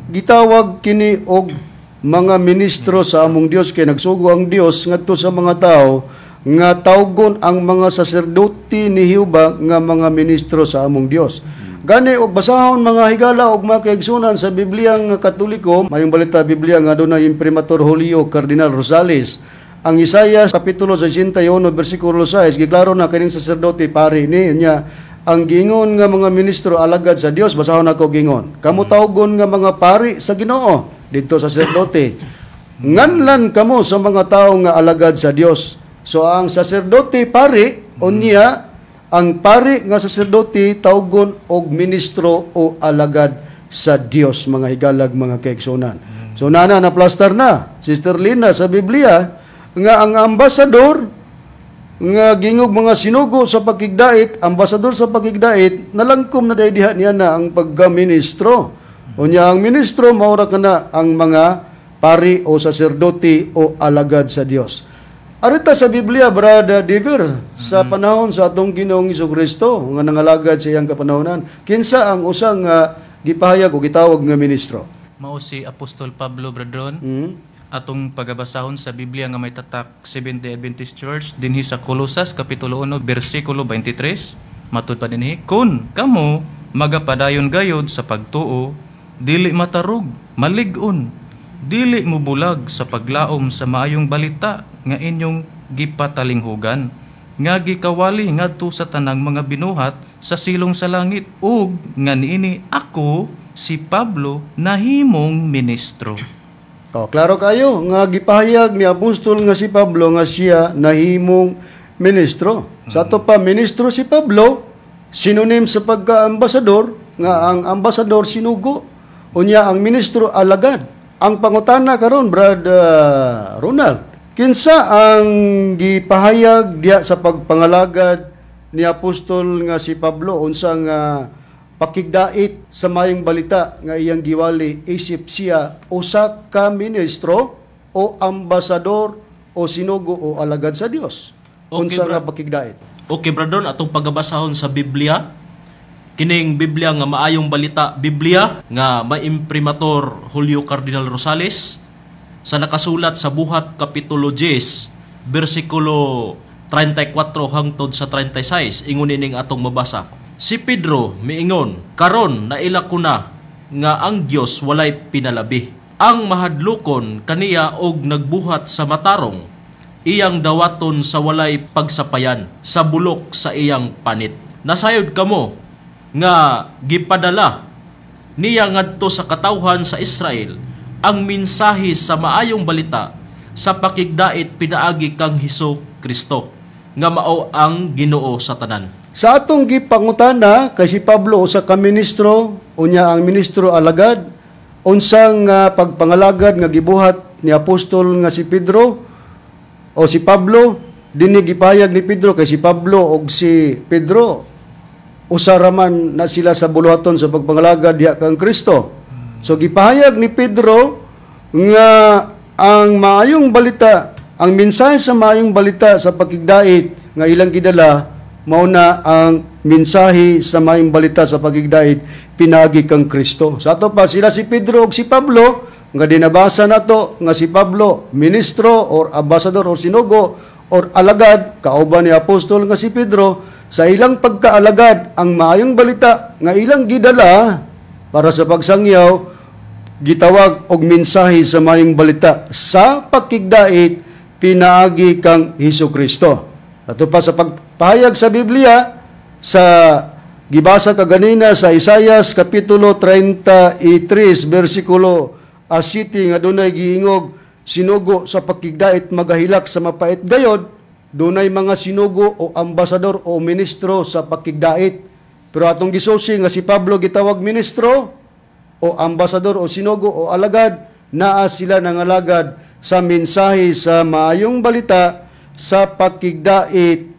gitawag kini og mga ministro sa among Dios kay nagsugo ang Dios ngadto sa mga tao nga tawgon ang mga saserdote ni Jehova nga mga ministro sa among Dios. Gani og basahon mga higala og mga kaigsunan sa Biblia nga Katoliko, mayong balita Biblia nga adunay Imprimatur Julio Cardinal Rosales. Ang Isaias kapitulo 61 bersikulo 6 giklaro na kining saserdote pari niya ang gingon nga mga ministro alagad sa Dios. Basahon ako gingon. Kamo tawgon nga mga pari sa Ginoo didto sa saserdote. Nganlan kamo sa mga tawo nga alagad sa Dios. So ang saserdote pari unya ang pari nga saserdote tawgon og ministro o alagad sa Dios mga higalag mga kaigsunan. So nana na plaster na Sister Lina sa Biblia nga ang ambasador nga gingog mga sinugo sa pagkigdait, ambasador sa pagkigdait nalangkom na diha niya na ang pagka-ministro. Unya ang ministro mao ra kana ang mga pari o saserdote o alagad sa Dios. Arita sa Biblia, Brother Dever, sa panahon sa atong Ginoong Jesucristo nga nangalagad sa iyang kapanahonan, kinsa ang usang gipahayag o gitawag nga ministro? Mao si Apostol Pablo bradron. Atong pagabasahon sa Biblia nga may tatak Seventh-day Adventist Church dinhi sa Colosas kapitulo 1 bersikulo 23 matud pa dinhi kun kamo magapadayon gayod sa pagtuo dili matarog malig-on dili mubulag sa paglaom sa maayong balita nga inyong gipatalinghugan nga gikawali ngadto sa tanang mga binuhat sa silong sa langit ug nga niini ako si Pablo nahimong ministro. Klaro kayo nga gipahayag ni apostol nga si Pablo nga siya nahimong ministro. Sa ato pa ministro si Pablo sinonim sa pagka-ambasador nga ang ambasador sinugo unya ang ministro alagad. Ang pangutana karon Brother Ronald, kinsa ang gipahayag diya sa pagpangalagad ni apostol nga si Pablo unsang pakigdait sa mayong balita nga iyang giwali isip siya usa ka ministro o ambasador o sinugo o alagad sa Dios. Unsa nga pakigdait? Okay, bradon, atong pagabasahon sa Biblia, kining Biblia nga maayong balita, Biblia nga may Imprimatur Julio Cardinal Rosales sa nakasulat sa Buhat kapitulo 10 bersikulo 34 hangtod sa 36 ingon ining atong mabasa. Si Pedro miingon, karon naila ko na nga ang Dios walay pinalabi. Ang mahadlokon kaniya og nagbuhat sa matarong, iyang dawaton sa walay pagsapayan, sa bulok sa iyang panit. Nasayod kamo nga gipadala niya ngadto sa katawhan sa Israel ang mensahe sa maayong balita sa pakigdait pinaagi kang Hesus Kristo nga mao ang Ginoo sa tanan. Sa atong gipangutana kay si Pablo usa ka ministro unya ang ministro alagad unsang pagpangalagad nga gibuhat ni apostol nga si Pedro o si Pablo dinhi gipahayag ni Pedro kay si Pablo og si Pedro usa ra man na sila sa buluhaton sa pagpangalagad diha kang Kristo. So gipahayag ni Pedro nga ang maayong balita, ang mensahe sa maayong balita sa pakigdait nga ilang gidala mao na ang mensahe sa maayong balita sa pakigdait pinagi kang Kristo. Sa ato pa sila si Pedro ug si Pablo nga dinabasa nato nga si Pablo ministro or ambasador or sinugo or alagad kauban ni apostol nga si Pedro sa ilang pagkaalagad ang maayong balita nga ilang gidala para sa pagsangyaw gitawag og mensahe sa maayong balita sa pakigdait pinaagi kang Hesukristo. Ato pa sa pagpahayag sa Biblia sa gibasa kaganina sa Isaias kapitulo 33 bersikulo 7 nga dunay giingog sinugo sa pakigdait magahilak sa mapait gayod, dunay mga sinugo o ambasador o ministro sa pakigdait. Pero atong gisusi nga si Pablo gitawag ministro o ambasador o sinugo o alagad, naa sila nangalagad sa mensahe sa maayong balita sa pakigdait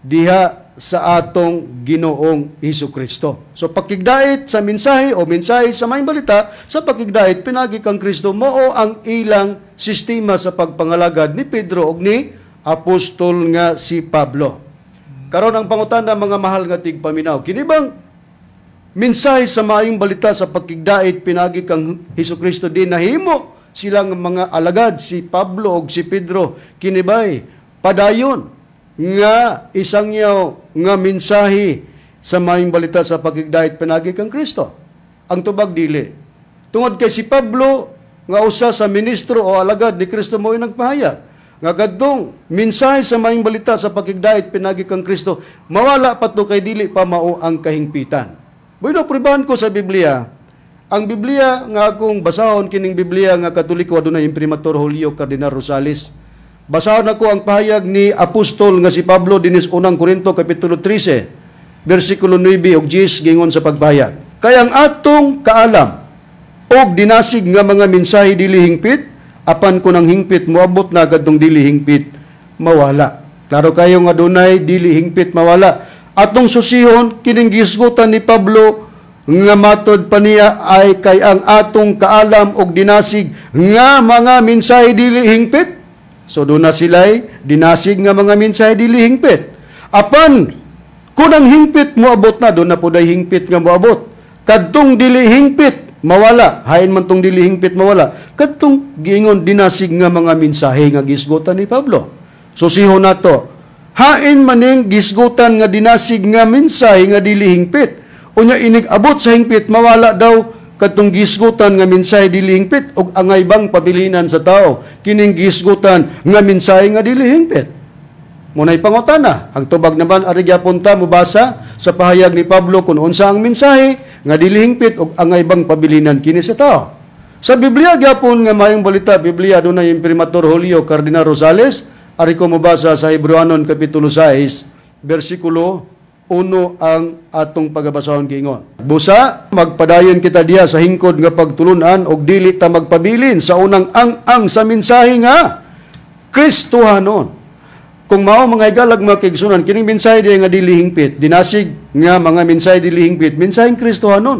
diha sa atong Ginoong Hesukristo. So pakigdait sa mensahe o mensahe sa maayong balita sa pakigdait pinagi kang Kristo mao ang ilang sistema sa pagpangalagad ni Pedro ug ni apostol nga si Pablo. Karon ang pangutana mga mahal nga tigpaminaw, kini bang mensahe sa maayong balita sa pakigdait pinagi kang Hesukristo din nahimo silang mga alagad si Pablo ug si Pedro kini bay padayon nga isang yaw nga mensahe sa maayong balita sa pakigdait pinagi kang Kristo? Ang tubag dili. Tungod kay si Pablo nga usa sa ministro o alagad ni Kristo mo'y nagpahayag nga kadtong mensahe sa maayong balita sa pakigdait pinagi kang Kristo mawala pa to kay dili pa mao ang kahingpitan. Bueno, pribahan ko sa Biblia. Ang Biblia nga akong basahon kining Biblia nga Katoliko adunay imprimatur Julio Cardinal Rosales. Basahon ako ang pahayag ni apostol nga si Pablo dinis unang Korinto kapitulo 13 bersikulo 9 ug 10 gingon sa pagpahayag. Kaya ang atong kaalam og dinasig nga mga mensahe dili hingpit apan kun ang hingpit moabot na kadtong dili hingpit mawala. Klaro kayo nga dunay dili hingpit mawala. Atong susihon kining gisgutan ni Pablo nga matod pa niya ay kay ang atong kaalam og dinasig nga mga mensahe dili hingpit. So doon na sila'y dinasig nga mga mensahe dili hingpit. Apan kun ang hingpit moabot na doon na po day hingpit nga moabot. Kadtong dili hingpit mawala, hain man tong dili hingpit mawala. Kadtong giingon dinasig nga mga mensahe nga gisgutan ni Pablo. So sihon nato, hain maning gisgutan nga dinasig nga mensahe nga dili hingpit. Unya inig abot sa hingpit mawala daw katong gisgutan nga mensahe dili hingpit ug angay bang pabilinan sa tao kining gisgutan nga mensahe nga dili hingpit. Munay pangutana, ang tubag naman ari gyapon ta mobasa sa pahayag ni Pablo kung unsa ang mensahe nga dili hingpit ug angay bang pabilinan kini sa tao. Sa Biblia gyapon nga mayong balita, Biblia dunay imprimatur Julio Cardinal Rosales, ari ko mobasa sa Hebreanon kapitulo 6 bersikulo 1 ang atong pagabasahon giingon. Busa magpadayon kita diha sa hingkod nga pagtulunan og dili ta magpabilin sa unang ang sa mensahe nga Kristohanon. Kung mao mga igalag mga kaigsunan kining mensahe diha nga dili hingpit, dinasig nga mga mensahe dili hingpit, mensaheng Kristohanon.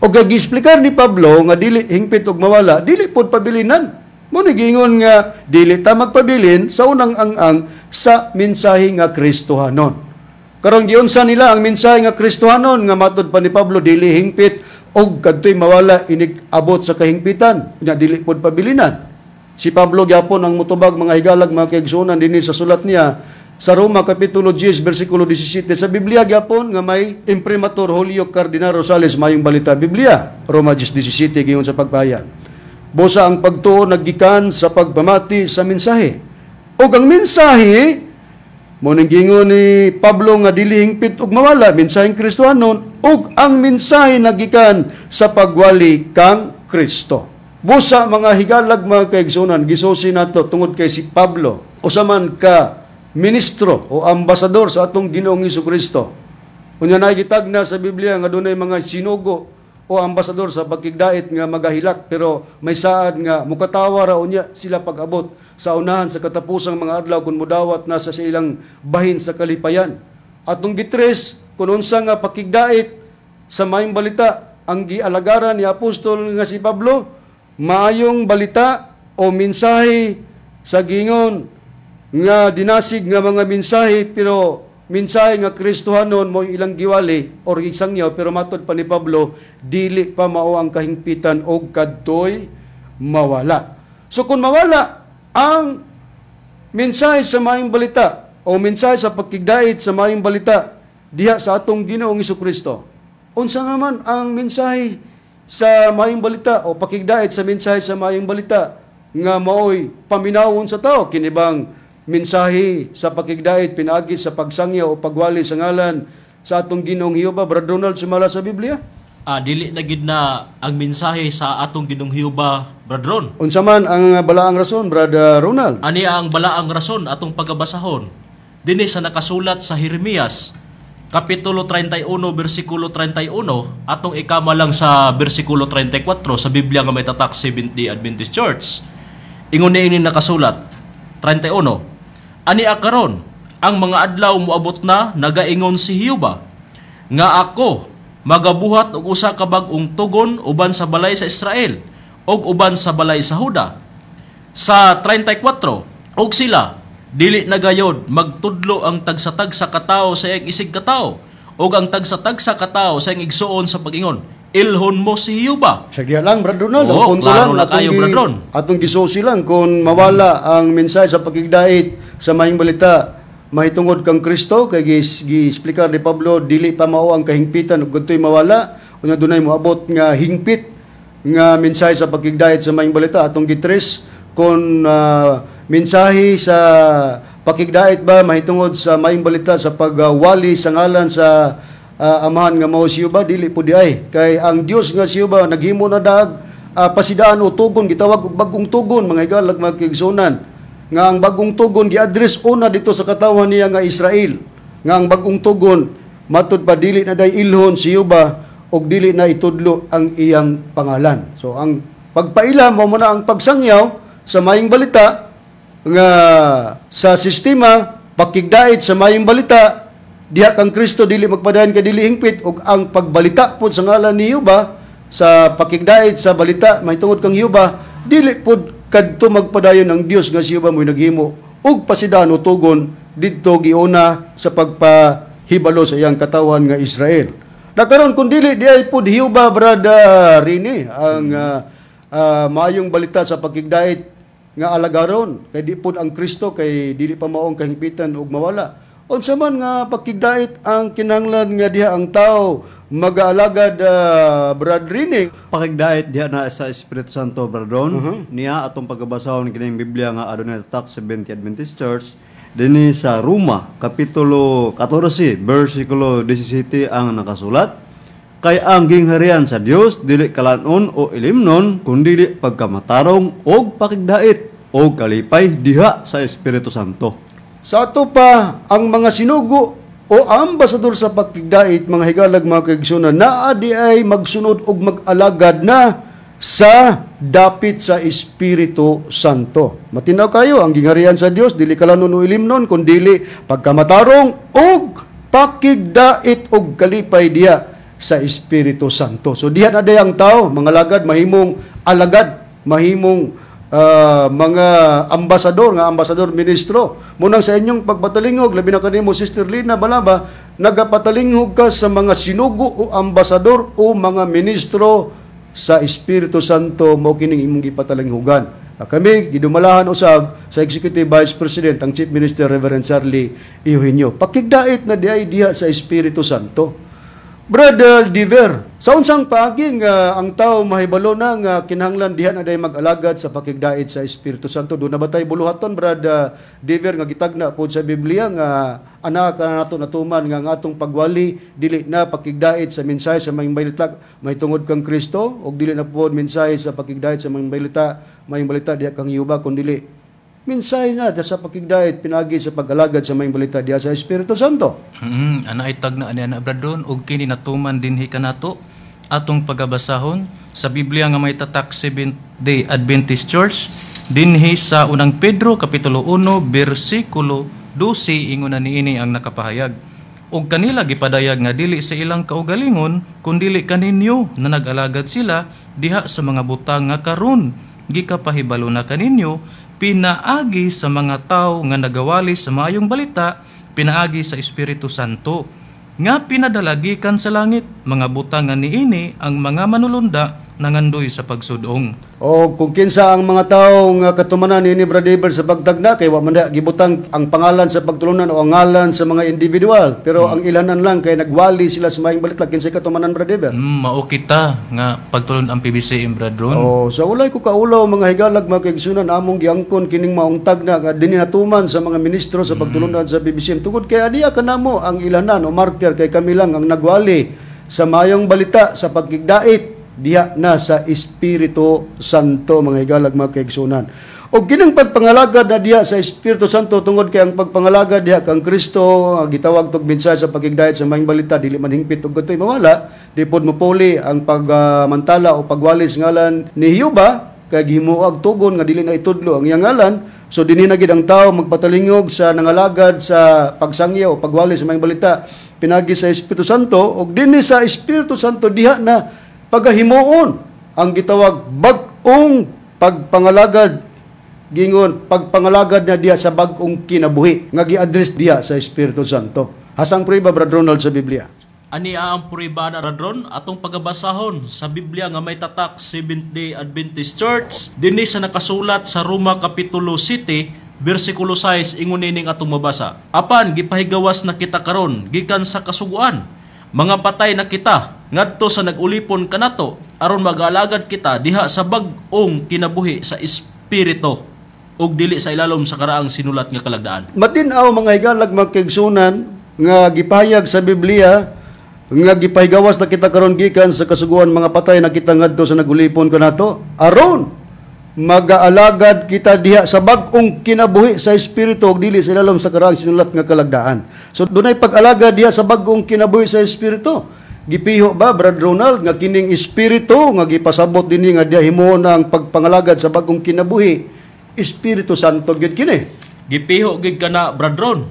Og gagisplicar ni Pablo nga dili hingpit og mawala, dili pod pabilinan. Mo giingon nga dili ta magpabilin sa unang ang sa mensahe nga Kristohanon. Karong giunsa nila ang mensahe nga Kristohanon nga matud pa ni Pablo dili hingpit og kadtoy mawala inig abot sa kahingpitan nya dili pod pabilinan. Si Pablo gyapon ang mutubag mga higalag mga kaigsunan dinhi sa sulat niya sa Roma kapitulo 10 bersikulo 17 sa Biblia gyapon nga may imprimatur Julio Cardinal Rosales mayong balita Biblia Roma 10:17 giingon sa pagpahayag. Busa ang pagtuo naggikan sa pagpamati sa mensahe. Og ang mensahe mo ning gingon ni Pablo nga dili hingpit ug mawala mensaheng Kristohanon ug ang mensahe nagikan sa pagwali kang Kristo. Busa mga higalag mga kaigsunan gisusi nato tungod kay si Pablo usa man ka ministro o ambasador sa atong Ginoong Hesukristo. Unya na gitagna sa Biblia nga dunay mga sinugo o ambasador sa pakigdait nga magahilak pero may saad nga mukatawa ra unya sila pag-abot sa unahan sa katapusang mga adlaw kun mudawat na sa ilang bahin sa kalipayan. Atong gitres kun unsa nga pakigdait sa maayong balita ang gialagaran ni apostol nga si Pablo, maayong balita o mensahe sa gingon nga dinasig nga mga mensahe pero mensahe nga Kristohanon mo ilang giwali or isangyaw pero matod pa ni Pablo dili pa mao ang kahingpitan og kadtoy mawala. So kung mawala ang mensahe sa maayong balita o mensahe sa pagkigdait sa maayong balita diha sa atong Ginoong Hesukristo, unsa naman ang mensahe sa maayong balita o pakigdait sa mensahe sa maayong balita nga maoy paminawon sa tao kinibang mensahe sa pakigdait pinaagi sa pagsangya o pagwali sa ngalan sa atong Ginoong Hiyuba. Brad Ronald, sumala sa Biblia? Dili na gid na ang mensahe sa atong Ginoong Hiyuba, Brad Ron. Unsa man ang balaang rason, Brad Ronald? Ani ang balaang rason atong pagabasahon dinhi sa nakasulat sa Jeremias kapitulo 31 bersikulo 31 atong ikama lang sa bersikulo 34 sa Biblia nga may tatak Seventh-day Adventist Church. Ingon ini nakasulat 31. Ani akaron ang mga adlaw moabot na nagaingon si Hiyuba nga ako magabuhat og usa ka bag-ong tugon uban sa balay sa Israel og uban sa balay sa Huda. Sa 34, og sila dili na gayod magtudlo ang tagsa-tagsa katao sa iyang isig katao og ang tagsa-tagsa katao sa iyang igsuon sa pag-ingon. Ilhon mo si Hiyuba. Sagdiya lang, Brad Ronald. Oo, Ang punto klaro lang, na kayo, Brad Ron. atong gisusi lang kung mawala ang mensahe sa pakigdait sa maayong balita mahitungod kang Kristo kay gi-explicar ni Pablo dili pa mao ang kahingpitan ug kadtoy mawala unya dunay moabot nga hingpit nga mensahe sa pakigdait sa maayong balita atong gitres kung mensahe sa pakigdait ba mahitungod sa maayong balita sa pagwali sa ngalan sa amahan nga mao si Hiyuba dili po diay kay ang Dios nga si Hiyuba naghimo na dag pasidaan o tugon gitawag og bagong tugon mga igalag mga kaigsunan nga ang bagong tugon gi-address una dito sa katawan niya nga Israel nga ang bagong tugon matud pa dili na day ilhon si Hiyuba og dili na itudlo ang iyang pangalan. So ang pagpailam mo na ang pagsangyaw sa maayong balita nga sa sistema pakigdait sa maayong balita diha kang Kristo dili magpadayon ka dili hingpit ug ang pagbalita pod sa ngalan ni Hiyuba sa pakigdait sa balita mahitungod kang Hiyuba dili pod kadto magpadayon ang Dios nga si Hiyuba mo'y naghimo ug pasidaan o tugon didto giuna sa pagpahibalo sa iyang katawan nga Israel. Nakaron kun dili di ay pod Hiyuba brada rini ang maayong balita sa pakigdait nga alagaron kay di pod ang Kristo kay dili pa maong kahingpitan ug mawala. Unsa man nga pakigdait ang kinahanglan nga diha ang tao mag-aalagad Brad Rini? Pakigdait diha na sa Espiritu Santo, Bradon. Niya atong pagkabasahon kining Biblia nga adunay tatak Seventh-day Adventist Church dinhi sa Roma kapitulo 14 bersikulo 17 ang nakasulat. Kay ang gingharian sa Dios dili kalanon o ilimnon kundi pagkamatarong og pakigdait og kalipay diha sa Espiritu Santo. Sa ato pa ang mga sinugo o ambasador sa pakigdait mga higalag mga kaigsunan naa di ay magsunod og mag-alagad na sa dapit sa Espiritu Santo. Matinaw kayo ang gingharian sa Dios dili kalanon o ilimnon kundi pagkamatarong og pakigdait og kalipay diha sa Espiritu Santo. So diha na day ang tao mga alagad mahimong alagad mahimong mga ambasador ministro munang sa inyong pagpatalingog labi na kanimo Sister Lina Balaba nagapatalingog ka sa mga sinugo o ambasador o mga ministro sa Espiritu Santo mao kining imong gipatalinghugan. Kami gidumalahan usab sa Executive Vice President ang Chief Minister Reverend Charlie Eugenio pakigdait na diha sa Espiritu Santo. Brother Diver, sa unsang paagi nga ang tao mahibalo na nga kinahanglan diha na day mag-alagad sa pakigdait sa Espiritu Santo. Doon na ba tayo buluhaton, Brother Diver, nga gitagna po sa Biblia nga anak ka nato natuman nga ang atong pagwali dili na pakigdait sa mensahe sa mayong balita mahitungod kang Kristo o dili na po mensahe sa pakigdait sa mayong balita diha kang Hiyuba kundi mensahe na sa pakigdait pinagi sa pag-alagad sa mayong balita diha sa Espiritu Santo. Ana ay tag na ani ana Bradon og kini natuman dinhi kanato atong pagabasahon sa Biblia nga may tatak Seventh-day Adventist Church dinhi sa unang Pedro kapitulo 1 bersikulo 12 ingon na niini ang nakapahayag. Og kanila gipadayag nga dili sa ilang kaugalingon kundi kaninyo na nag-alagad sila diha sa mga butang nga karon gikapahibalo na kaninyo pinaagi sa mga tao nga nagawali sa maayong balita, pinaagi sa Espiritu Santo, nga pinadalagikan sa langit, mga butang nga niini ang mga manulunda nangandoy sa pagsudong. O kung kinsa ang mga tao nga katumanan ni Brother Iber sa pagtagna kay wa man da gibutang ang pangalan sa pagtulunan o ang ngalan sa mga individual, pero ang ilanan lang kay nagwali sila sa maayong balita kinsa katumanan Brother Iber. Mao kita nga pagtulon ang PBCM Bradron. O sa ulay ko kaulaw mga higalag mga kaigsunan among giangkon kining maong tagna nga dinhi natuman sa mga ministro sa pagtulunan sa BBCM tungod kay adiya kanamo ang ilanan o marker kay kami lang ang nagwali sa maayong balita sa pagkigdait diha na sa Espiritu Santo mga higalag mga kaigsunan. O kinang pagpangalagad na diha sa Espiritu Santo tungod kay ang pagpangalagad diha kang Kristo gitawag tog mensahe sa pagkigdait sa maayong balita dili man hingpit og gatoy mawala di pod mopuli ang pagmantala o pagwalis ngalan ni Jehova kay gihimuag tugon nga dili na itudlo ang iyang ngalan. So dinhi na gid ang tao magpatalingog sa nangalagad sa pagsangyaw o pagwali sa maayong balita pinagi sa Espiritu Santo ug dinhi sa Espiritu Santo diha na pagahimuon ang gitawag bag-ong pagpangalagad gingon pagpangalagad na diha sa bag-ong kinabuhi nga gi-address diha sa Espiritu Santo. Hasang prueba Brad Ronald sa Biblia. Ani ang puriba na radron atong pagabasahon sa Biblia nga may tatak Seventh-day Adventist Church dinhi sa nakasulat sa Roma Kapitulo 7 bersikulo 6 ingon nining atong mabasa. Apan gipahigawas na kita karon gikan sa kasuguan. Mga patay na kita ngadto sa nagulipon kanato aron mag-alagad kita diha sa bag-ong kinabuhi sa espiritu ug dili sa ilalom sa karaang sinulat nga kalagdaan. Matinaw mga higalag mga kaigsunan nga gipahayag sa Biblia nga gipahigawas na kita karon gikan sa kasuguan mga patay na kita ngadto sa nagulipon kanato aron mag-aalagad kita diha sa bag-ong kinabuhi sa espiritu ug dili sa ilalom sa karaang sinulat nga kalagdaan. So dunay pag-alagad diha sa bag-ong kinabuhi sa espiritu. Gipiho ba Brad Ronald nga kining espiritu nga gipasabot dinhi nga diha himuon ang pagpangalagad sa bag-ong kinabuhi Espiritu Santo gyud kini. Gipiho gid kana Brad Ron.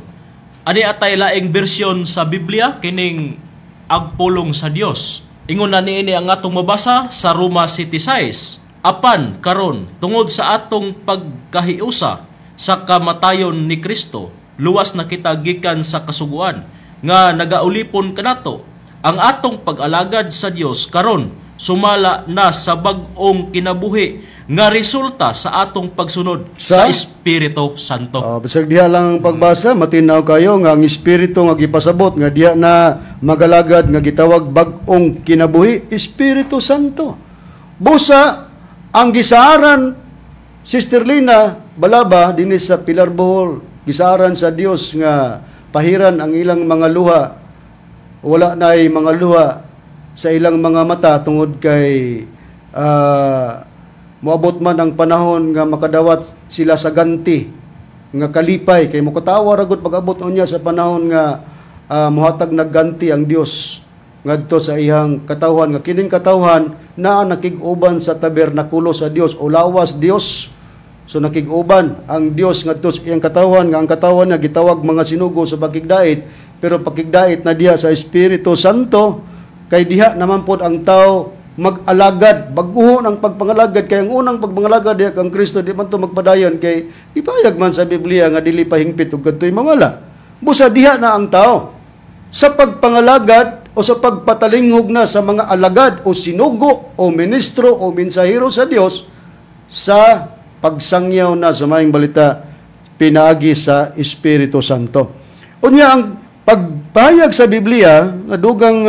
Ani atay laing bersyon sa Biblia kining agpulong sa Dios. Ingon na niini ang atong mabasa sa Roma 7:6. Apan karon tungod sa atong pagkahiusa sa kamatayon ni Kristo, luwas na kita gikan sa kasuguan nga nagaulipon kanato. Ang atong pag-alagad sa Dios karon sumala na sa bag-ong kinabuhi nga resulta sa atong pagsunod sa Espiritu Santo. Bisag diha lang ang pagbasa, matinaw kayo nga ang Espiritu nga gipasabot nga diha na magalagad nga gitawag bag-ong kinabuhi, Espiritu Santo. Busa ang gisaran Sister Lina Balaba dinhi sa Pilar Bohol, gisaran sa Dios nga pahiran ang ilang mga luha. Wala na'y mga luha sa ilang mga mata tungod kay moabot man ang panahon nga makadawat sila sa ganti nga kalipay kay mokatawa ra gud pag-abot unya sa panahon nga mohatag nagganti ang Dios ngadto sa iyang katawhan nga kining katawhan naa nakig-uban sa tabernakulo sa Dios o lawas Dios. So nakig-uban ang Dios ngadto sa iyang katawhan nga ang katawhan nga gitawag mga sinugo sa pagkigdait pero pagkigdait na diha sa Espiritu Santo kay diha naman pod ang tao mag-alagad, baguhon ang pagpangalagad kay ang unang pagpangalagad diha kang Kristo di man to magpadayon kay ipayag man sa Biblia nga dili pahingpit ug kadtoy mawala. Busa diha na ang tao sa pagpangalagad o sa pagpatalinghog na sa mga alagad o sinugo o ministro o mensahero sa Dios sa pagsangyaw na sa maayong balita pinaagi sa Espiritu Santo. Unya ang pagpahayag sa Biblia nga dugang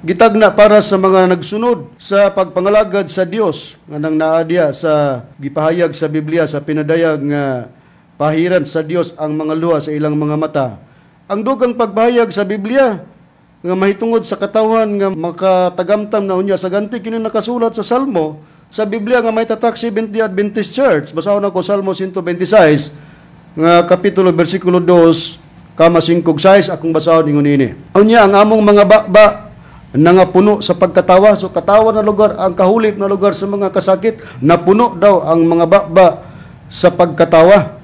gitagna para sa mga nagsunod sa pagpangalagad sa Dios nga nang naadya sa gipahayag sa Biblia sa pinadayag nga pahiran sa Dios ang mga luha sa ilang mga mata. Ang dugang pagpahayag sa Biblia nga mahitungod sa katawan nga makatagamtam na unya sa ganti kini nakasulat sa Salmo sa Biblia nga may tatak Seventh-day Adventist Church. Basahon ako Salmo 126 nga kapitulo bersikulo 2 kama 5-6 akong basahon ingon ini. Unya ang among mga bakba nga puno sa pagkatawa. So katawa na lugar ang kahulip na lugar sa mga kasakit napuno daw ang mga bakba sa pagkatawa.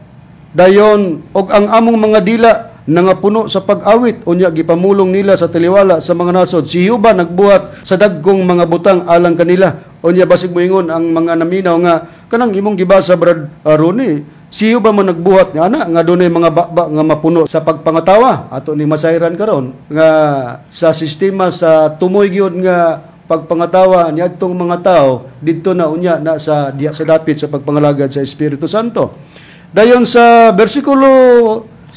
Dayon og ang among mga dila nangapuno sa pag-awit unya gipamulong nila sa taliwala sa mga nasod. Si Jehova nagbuhat sa dagkong mga butang alang kanila. Unya basig moingon ang mga naminaw nga kanang imong gibasa Brad Roni. Si Jehova man nagbuhat nga dunay mga bakba nga mapuno sa pagpangatawa. Ato ni masayran karon nga sa sistema sa tumoy gyud nga pagpangatawa ni adtong mga tao didto na unya na sa diha sa dapit sa pagpangalagad sa Espiritu Santo. Dayon sa bersikulo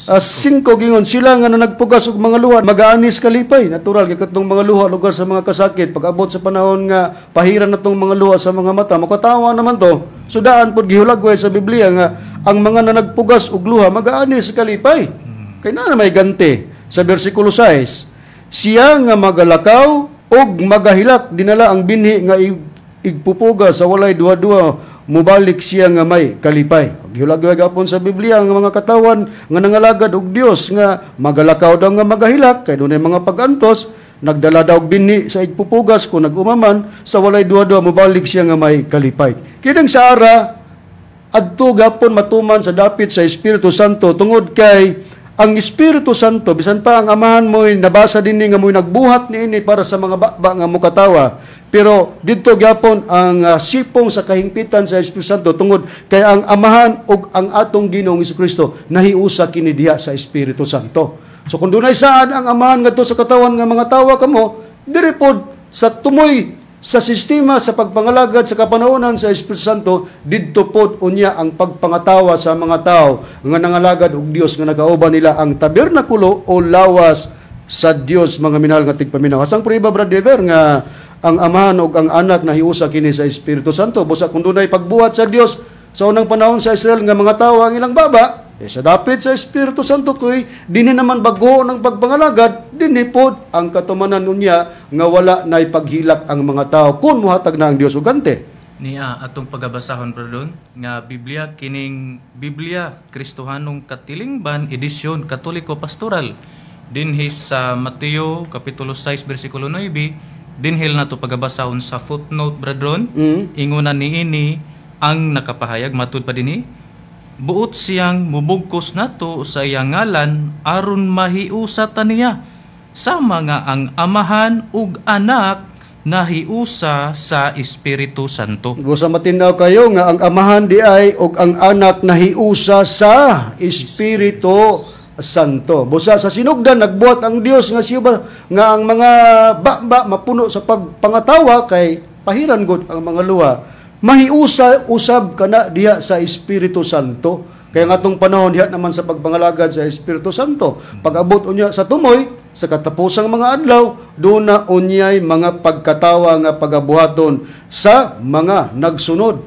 5 gingon, sila nga na nagpugas og mga luha magaanis kalipay, natural kay katong mga luha lugar sa mga kasakit, pag abot sa panahon nga pahiran natong mga luha sa mga mata, makatawa naman to. So daan pod gihulagway sa Biblia nga ang mga na nagpugas og luha magaanis kalipay. Kay na may ganti sa bersikulo 6, siya nga magalakaw og magahilak dinala ang binhi nga igpupuga sa walay duha-duha mubalik siya nga may kalipay. Gihulagway gapon sa Biblia ang mga katawan nga nangalagad og Dios nga magalakaw daw nga magahilak kay dunay mga pagantos, nagdala daw og binhi sa igpupugas kung nagumaman sa walay duha-duha mubalik siya nga may kalipay. Kidang sa ara adto gapon matuman sa dapit sa Espiritu Santo tungod kay ang Espiritu Santo bisan pa ang amahan mo'y nabasa dinhi nga mo'y nagbuhat niini para sa mga baba nga mukatawa. Pero dito gyapon ang sipong sa kahingpitan sa Espiritu Santo tungod kay ang amahan ug ang atong Ginoong Jesucristo nahiusa kini diha sa Espiritu Santo. So kung dunay saan ang amahan ngadto sa katawan nga mga tawa kamo, diri pod sa tumoy sa sistema sa pagpangalagad sa kapanahonan sa Espiritu Santo, didto pod unya ang pagpangatawa sa mga tao nga nangalagad og Dios nga nagauban nila ang tabernakulo o lawas sa Dios, mga minahal nga tigpaminaw. Asang prueba Brad Dever nga ang amahan ug ang anak nahiusa kini sa Espiritu Santo. Busa kung dunay pagbuhat sa Dios sa unang panahon sa Israel nga mga tawo ang ilang baba, sa dapit sa Espiritu Santo koy dinhi naman bago ng pagpangalagad, dinhi pod ang katumanan unya nga wala nay paghilak ang mga tao kun mohatag na ang Dios og kante. Niya atong pagabasahon pardon nga Biblia kining Biblia Kristohanong Katilingban edisyon Katoliko Pastoral dinhi sa Mateo kapitulo 6 bersikulo 9. Dinhil na to pagabasahon sa footnote bradron, ingunan niini ang nakapahayag matud pa dinhi. Buot siyang mubugkos nato sa iyang ngalan aron mahiusa ta niya sama nga ang amahan ug anak nahiusa sa Espiritu Santo. Busa matinaw kayo nga ang amahan di ay ug ang anak nahiusa sa Espiritu Santo. Busa sa sinugdan nagbuhat ang Dios nga siya ba nga ang mga baba mapuno sa pagpangatawa kay pahiran gud ang mga luha. Mahiusa usab kana diha sa Espiritu Santo. Kaya nga atong panahon diha naman sa pagpangalagad sa Espiritu Santo. Pag-abot unya sa tumoy sa katapusang mga adlaw, doon na unyay mga pagkatawa nga pagabuhaton sa mga nagsunod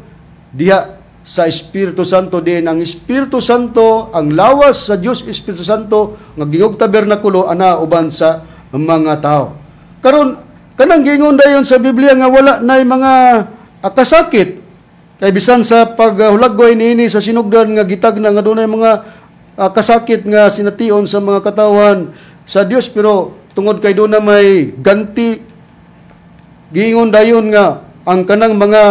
diha sa Espiritu Santo din. Ang Espiritu Santo, ang lawas sa Dios Espiritu Santo nga gingog tabernakulo ana uban sa mga tao. Karon kanang gingon dayon sa Biblia nga wala nay mga kasakit kay bisan sa paghulagway niini sa sinugdan nga gitagna nga dunay mga kasakit nga sination sa mga katawan sa Dios, pero tungod kay doon na may ganti gingon dayon nga ang kanang mga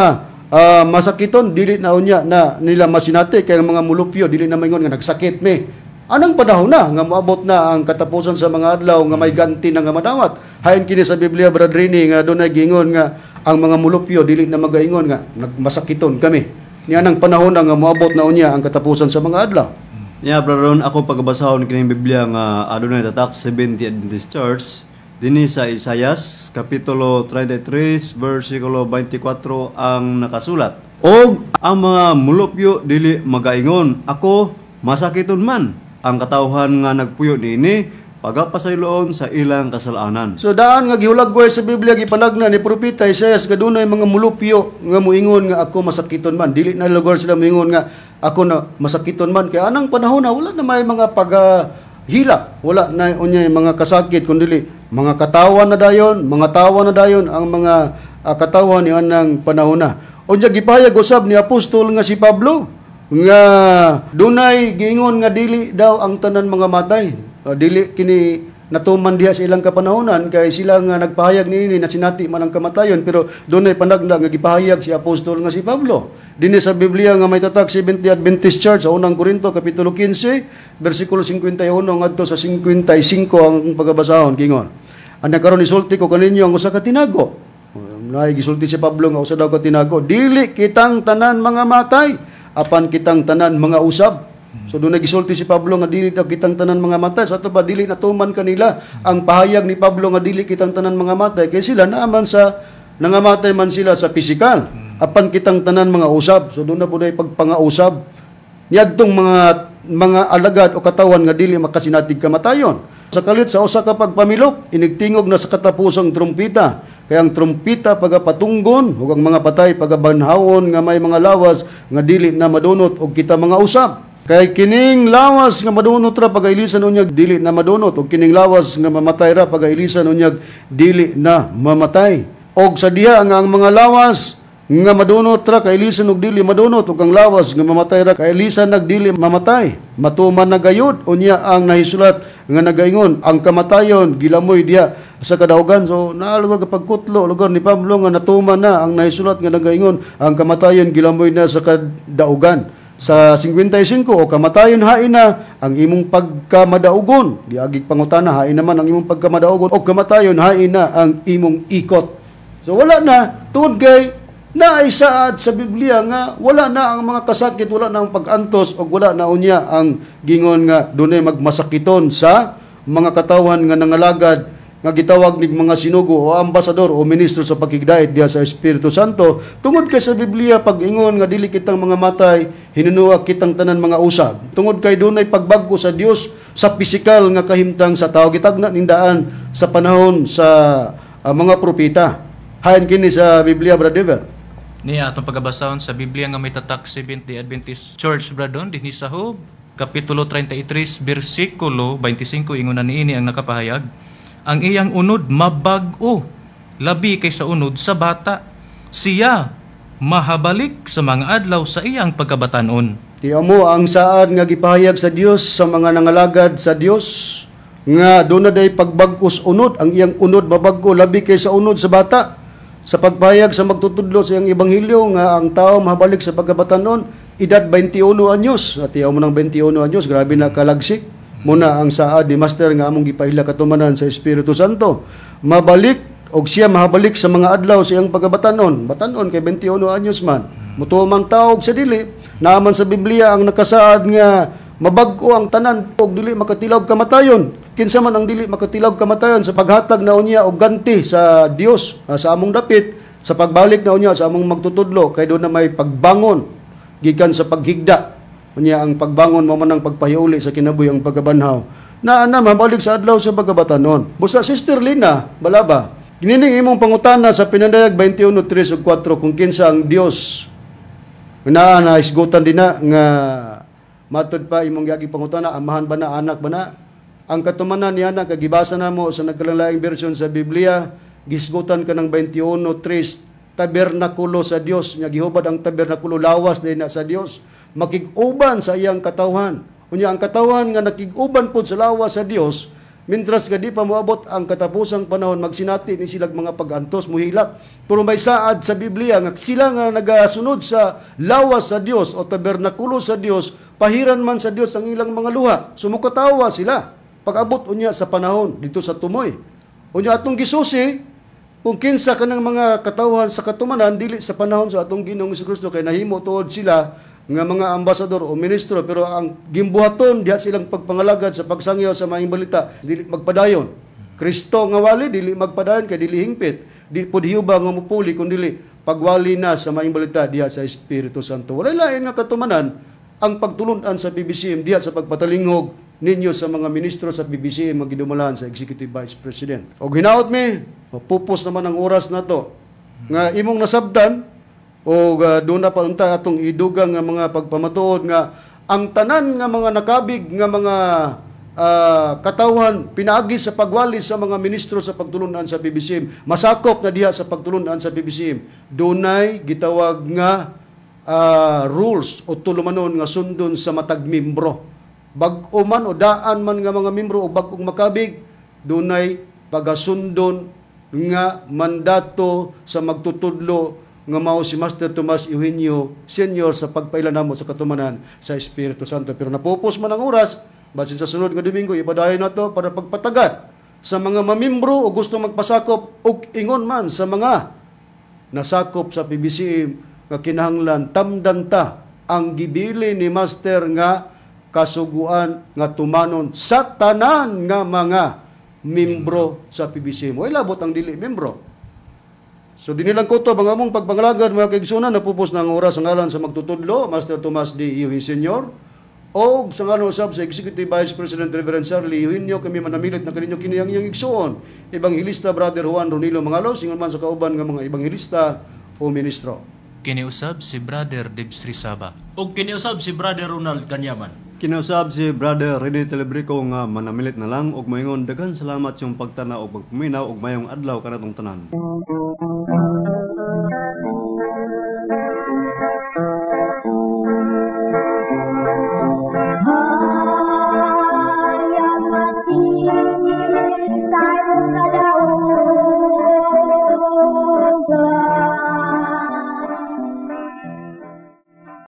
masakiton dili na unya na nila masinati kay mga mulupyo dili na maingon nga nagsakit me. Anang panahon na nga moabot na ang katapusan sa mga adlaw nga may ganti na nga madawat. Hain kini sa Biblia Brad Rini nga dunay gingon nga ang mga mulupyo dili na magaingon nga nagmasakiton kami. Ni anang panahon na nga moabot na unya ang katapusan sa mga adlaw. Yeah, brother, ako pagbasahon kining Biblia nga adunay tatak 70 Adventist Church dinhi sa Isaias kapitulo 33 bersikulo 24 ang nakasulat. Og ang mga mulupyo dili magaingon, ako masakiton man. Ang katawhan nga nagpuyo niini pagapasayloon sa ilang kasalanan. So daan nga gihulagway sa Biblia gipanagna ni propeta Isaias kadunay mga mulupyo nga muingon nga ako masakiton man. Dili na lugar sila muingon nga ako na masakiton man kay anang panahon na wala na may mga paghilak, wala na unyay mga kasakit kundi mga katawan na dayon, mga tawa na dayon ang mga katawan ni anang panahon na. Unya gipahayag usab ni apostol nga si Pablo nga dunay giingon nga dili daw ang tanan mga matay. Dili kini natuman diha sa ilang kapanahonan kay sila nga nagpahayag niini na sinati man ang kamatayon, pero dunay panagna nga gipahayag si apostol nga si Pablo. Dinhi sa Biblia nga may tatak 70 Adventist Church sa unang Korinto kapitulo 15 bersikulo 51 ngadto sa 55 ang pagabasahon gingon. Ana karon isulti ko kaninyo ang usa ka tinago. Nay gisulti si Pablo nga usa daw ka tinago, dili kitang tanan mga matay, apan kitang tanan mga usab. So doon nagisulti si Pablo nga dili daw kitang tanan mga matay. Sa ato ba dili natuman kanila ang pahayag ni Pablo nga dili kitang tanan mga matay kay sila naaman sa nangamatay man sila sa pisikal. Apan kitang tanan mga usab. So doon na po na pagpangausab. Niadtong mga alagad o katawan nga dili makasinatig kamatayon. Sa kalit sa usa ka pagpamilok, inigtingog na sa katapusang trumpita. Kaya ang trumpita pagapatunggon, ug ang mga patay pagabanhawon nga may mga lawas nga dili na madunot og kita mga usab. Kay kining lawas nga madunot ra pagailisan unyag dili na madunot ug kining lawas nga mamatay ra pagailisan unyag dili na mamatay. Og sa diha nga ang mga lawas nga madunot ra kailisan og dili madunot ug ang lawas nga mamatay ra kailisan nag dili mamatay. Matuman na gayud unya ang nahisulat nga nagaingon ang kamatayon gilamoy diha sa kadaugan. So naalugod kapag kutlo lugar ni Pablo nga natuman na ang nahisulat nga nagaingon ang kamatayon gilamoy na sa kadaugan. Sa 55 o kamatayon hain na ang imong pagkamadaugon. Giagig pangutana hain naman ang imong pagkamadaugon o kamatayon hain na ang imong ikot. So wala na tungod kay naay saad sa Biblia nga wala na ang mga kasakit, wala na ang pag-antos o wala na unya ang gingon nga dunay magmasakiton sa mga katawan nga nangalagad nga gitawag nig mga sinugo o ambasador o ministro sa pakigdait diha sa Espiritu Santo. Tungod kay sa Biblia pag-ingon nga dili kitang mga matay, hinunuwa kitang tanan mga usab. Tungod kay dunay pagbag-o sa Dios sa pisikal nga kahimtang sa tao gitagna nindaan sa panahon sa mga propeta. Hain kini sa Biblia, Brother Dever. Niya atong pagabasahon sa Biblia nga may tatak Seventh-day Adventist Church bradon dinhi sa Hub, kapitulo 33 bersikulo 25 ingon na niini ang nakapahayag. Ang iyang unod mabag-o labi kaysa unod sa bata. Siya mahabalik sa mga adlaw sa iyang pagkabatanon. Tiyo mo ang saad nga gipahayag sa Dios sa mga nangalagad sa Dios nga doon na day pagbag-os unod. Ang iyang unod mabag-o labi kaysa unod sa bata. Sa pagpahayag sa magtutudlo sa iyang ebanghelyo nga ang tao mahabalik sa pagkabatanon, edad 21 anyos. At tiyo mo ng 21 anyos, grabe na kalagsik. Muna ang saad ni Master nga among gipahila katumanan sa Espiritu Santo. Mabalik og siya mahabalik sa mga adlaw sa iyang pagkabatanon. Batanon kay 21 anyos man. Mutuo tawag sa dili. Naaman sa Biblia ang nakasaad nga mabag-o ang tanan og dili makatilaw kamatayon. Kinsa man ang dili makatilaw kamatayon sa paghatag na unya og ganti sa Dios sa among dapit, sa pagbalik na unya sa among magtutudlo kay do na may pagbangon gikan sa paghigda. Unya ang pagbangon mo man ang pagpahiuli sa kinabuhi ang pagkabanhaw. Na mabalik sa adlaw sa pagkabatanon. Busa Sister Lina Balaba, kinining imong pangutana sa pinandayag 21:3 ug 4 kung kinsa ang Dios. Na isgutan din na nga matud pa imong gyagi pangutana, amahan ba na, anak ba na? Ang katumanan niya na kagibasa na mo sa nagkalain version sa Biblia, gisgutan ka ng 21:3 tabernakulo sa Dios, nga gihubad ang tabernakulo lawas din na sa Dios. Makig-uban sa iyang katawan. Unya ang katawan nga nakig-uban pod sa lawas sa Dios, mintras nga di pa moabot ang katapusang panahon, magsinati ni silang mga pag-antos, muhilak. Pero may saad sa Biblia nga sila nga nagasunod sa lawas sa Dios o tabernakulo sa Dios, pahiran man sa Dios ang ilang mga luha. Sumukatawa sila pag-abot unya sa panahon dito sa tumoy. Unya atong gisusi kung kinsa kanang mga katawhan sa katumanan dili sa panahon sa atong Ginoong Jesucristo kay nahimo tuod sila nga mga ambasador o ministro, pero ang gimbuhaton diha silang pagpangalagad sa pagsangyaw sa maayong balita dili magpadayon. Kristo nga wali dili magpadayon kay dili hingpit, di pud hiyuba nga mupuli kun dili pagwali na sa maayong balita diha sa Espiritu Santo. Wala lain nga katumanan ang pagtulun-an sa PBCM diha sa pagpatalingog ninyo sa mga ministro sa PBCM nga gidumalahan sa Executive Vice President. Og hinaot mi, mapupos naman ang oras nato nga imong nasabdan o doon na palunta atong idugang nga mga pagpamatuod nga ang tanan nga mga nakabig nga mga katawhan pinaagi sa pagwali sa mga ministro sa pagtulunan sa PBCM, masakop na diha sa pagtulunan sa PBCM. Dunay gitawag nga rules o tulumanon nga sundon sa matag membro. Bag-o man o daan man nga mga membro o bag-ong makabig, dunay pagasundon nga mandato sa magtutudlo nga mao si Master Tomas Eugenio Senior sa pagpailan namo sa katumanan sa Espiritu Santo. Pero napupos man ang oras, basin sa sunod nga Domingo ipadayon nato para pagpatagat sa mga mamimbro o gusto magpasakop og ingon man sa mga nasakop sa PBCM nga kinahanglan tamdan ta ang gibili ni Master nga kasuguan nga tumanon sa tanan nga mga membro sa PBCM. Way labot ang dili membro. So dinilang ko to mga among pagpangalagad mga kaigsunan, napupos ng oras ang ngalan sa magtutudlo, Master Tomas D. Iuhin Sr. O sa ngalan usab sa Executive Vice President Reverend Charlie Eugenio, kami manamilit na kaninyo kiniyang iyang igsuon. Evangelista Brother Juan Ronilo Mangalos, ingon man sa kauban ng mga evangelista o ministro. Kiniusab si Brother Debs Rizaba. O kiniusab si Brother Ronald Kanyaman. Kinausab si Brother Rene Telebrico nga manamilit na lang og mayngon daghan salamat yung pagtanaw og pagpaminaw og mayong adlaw kanatong tanan.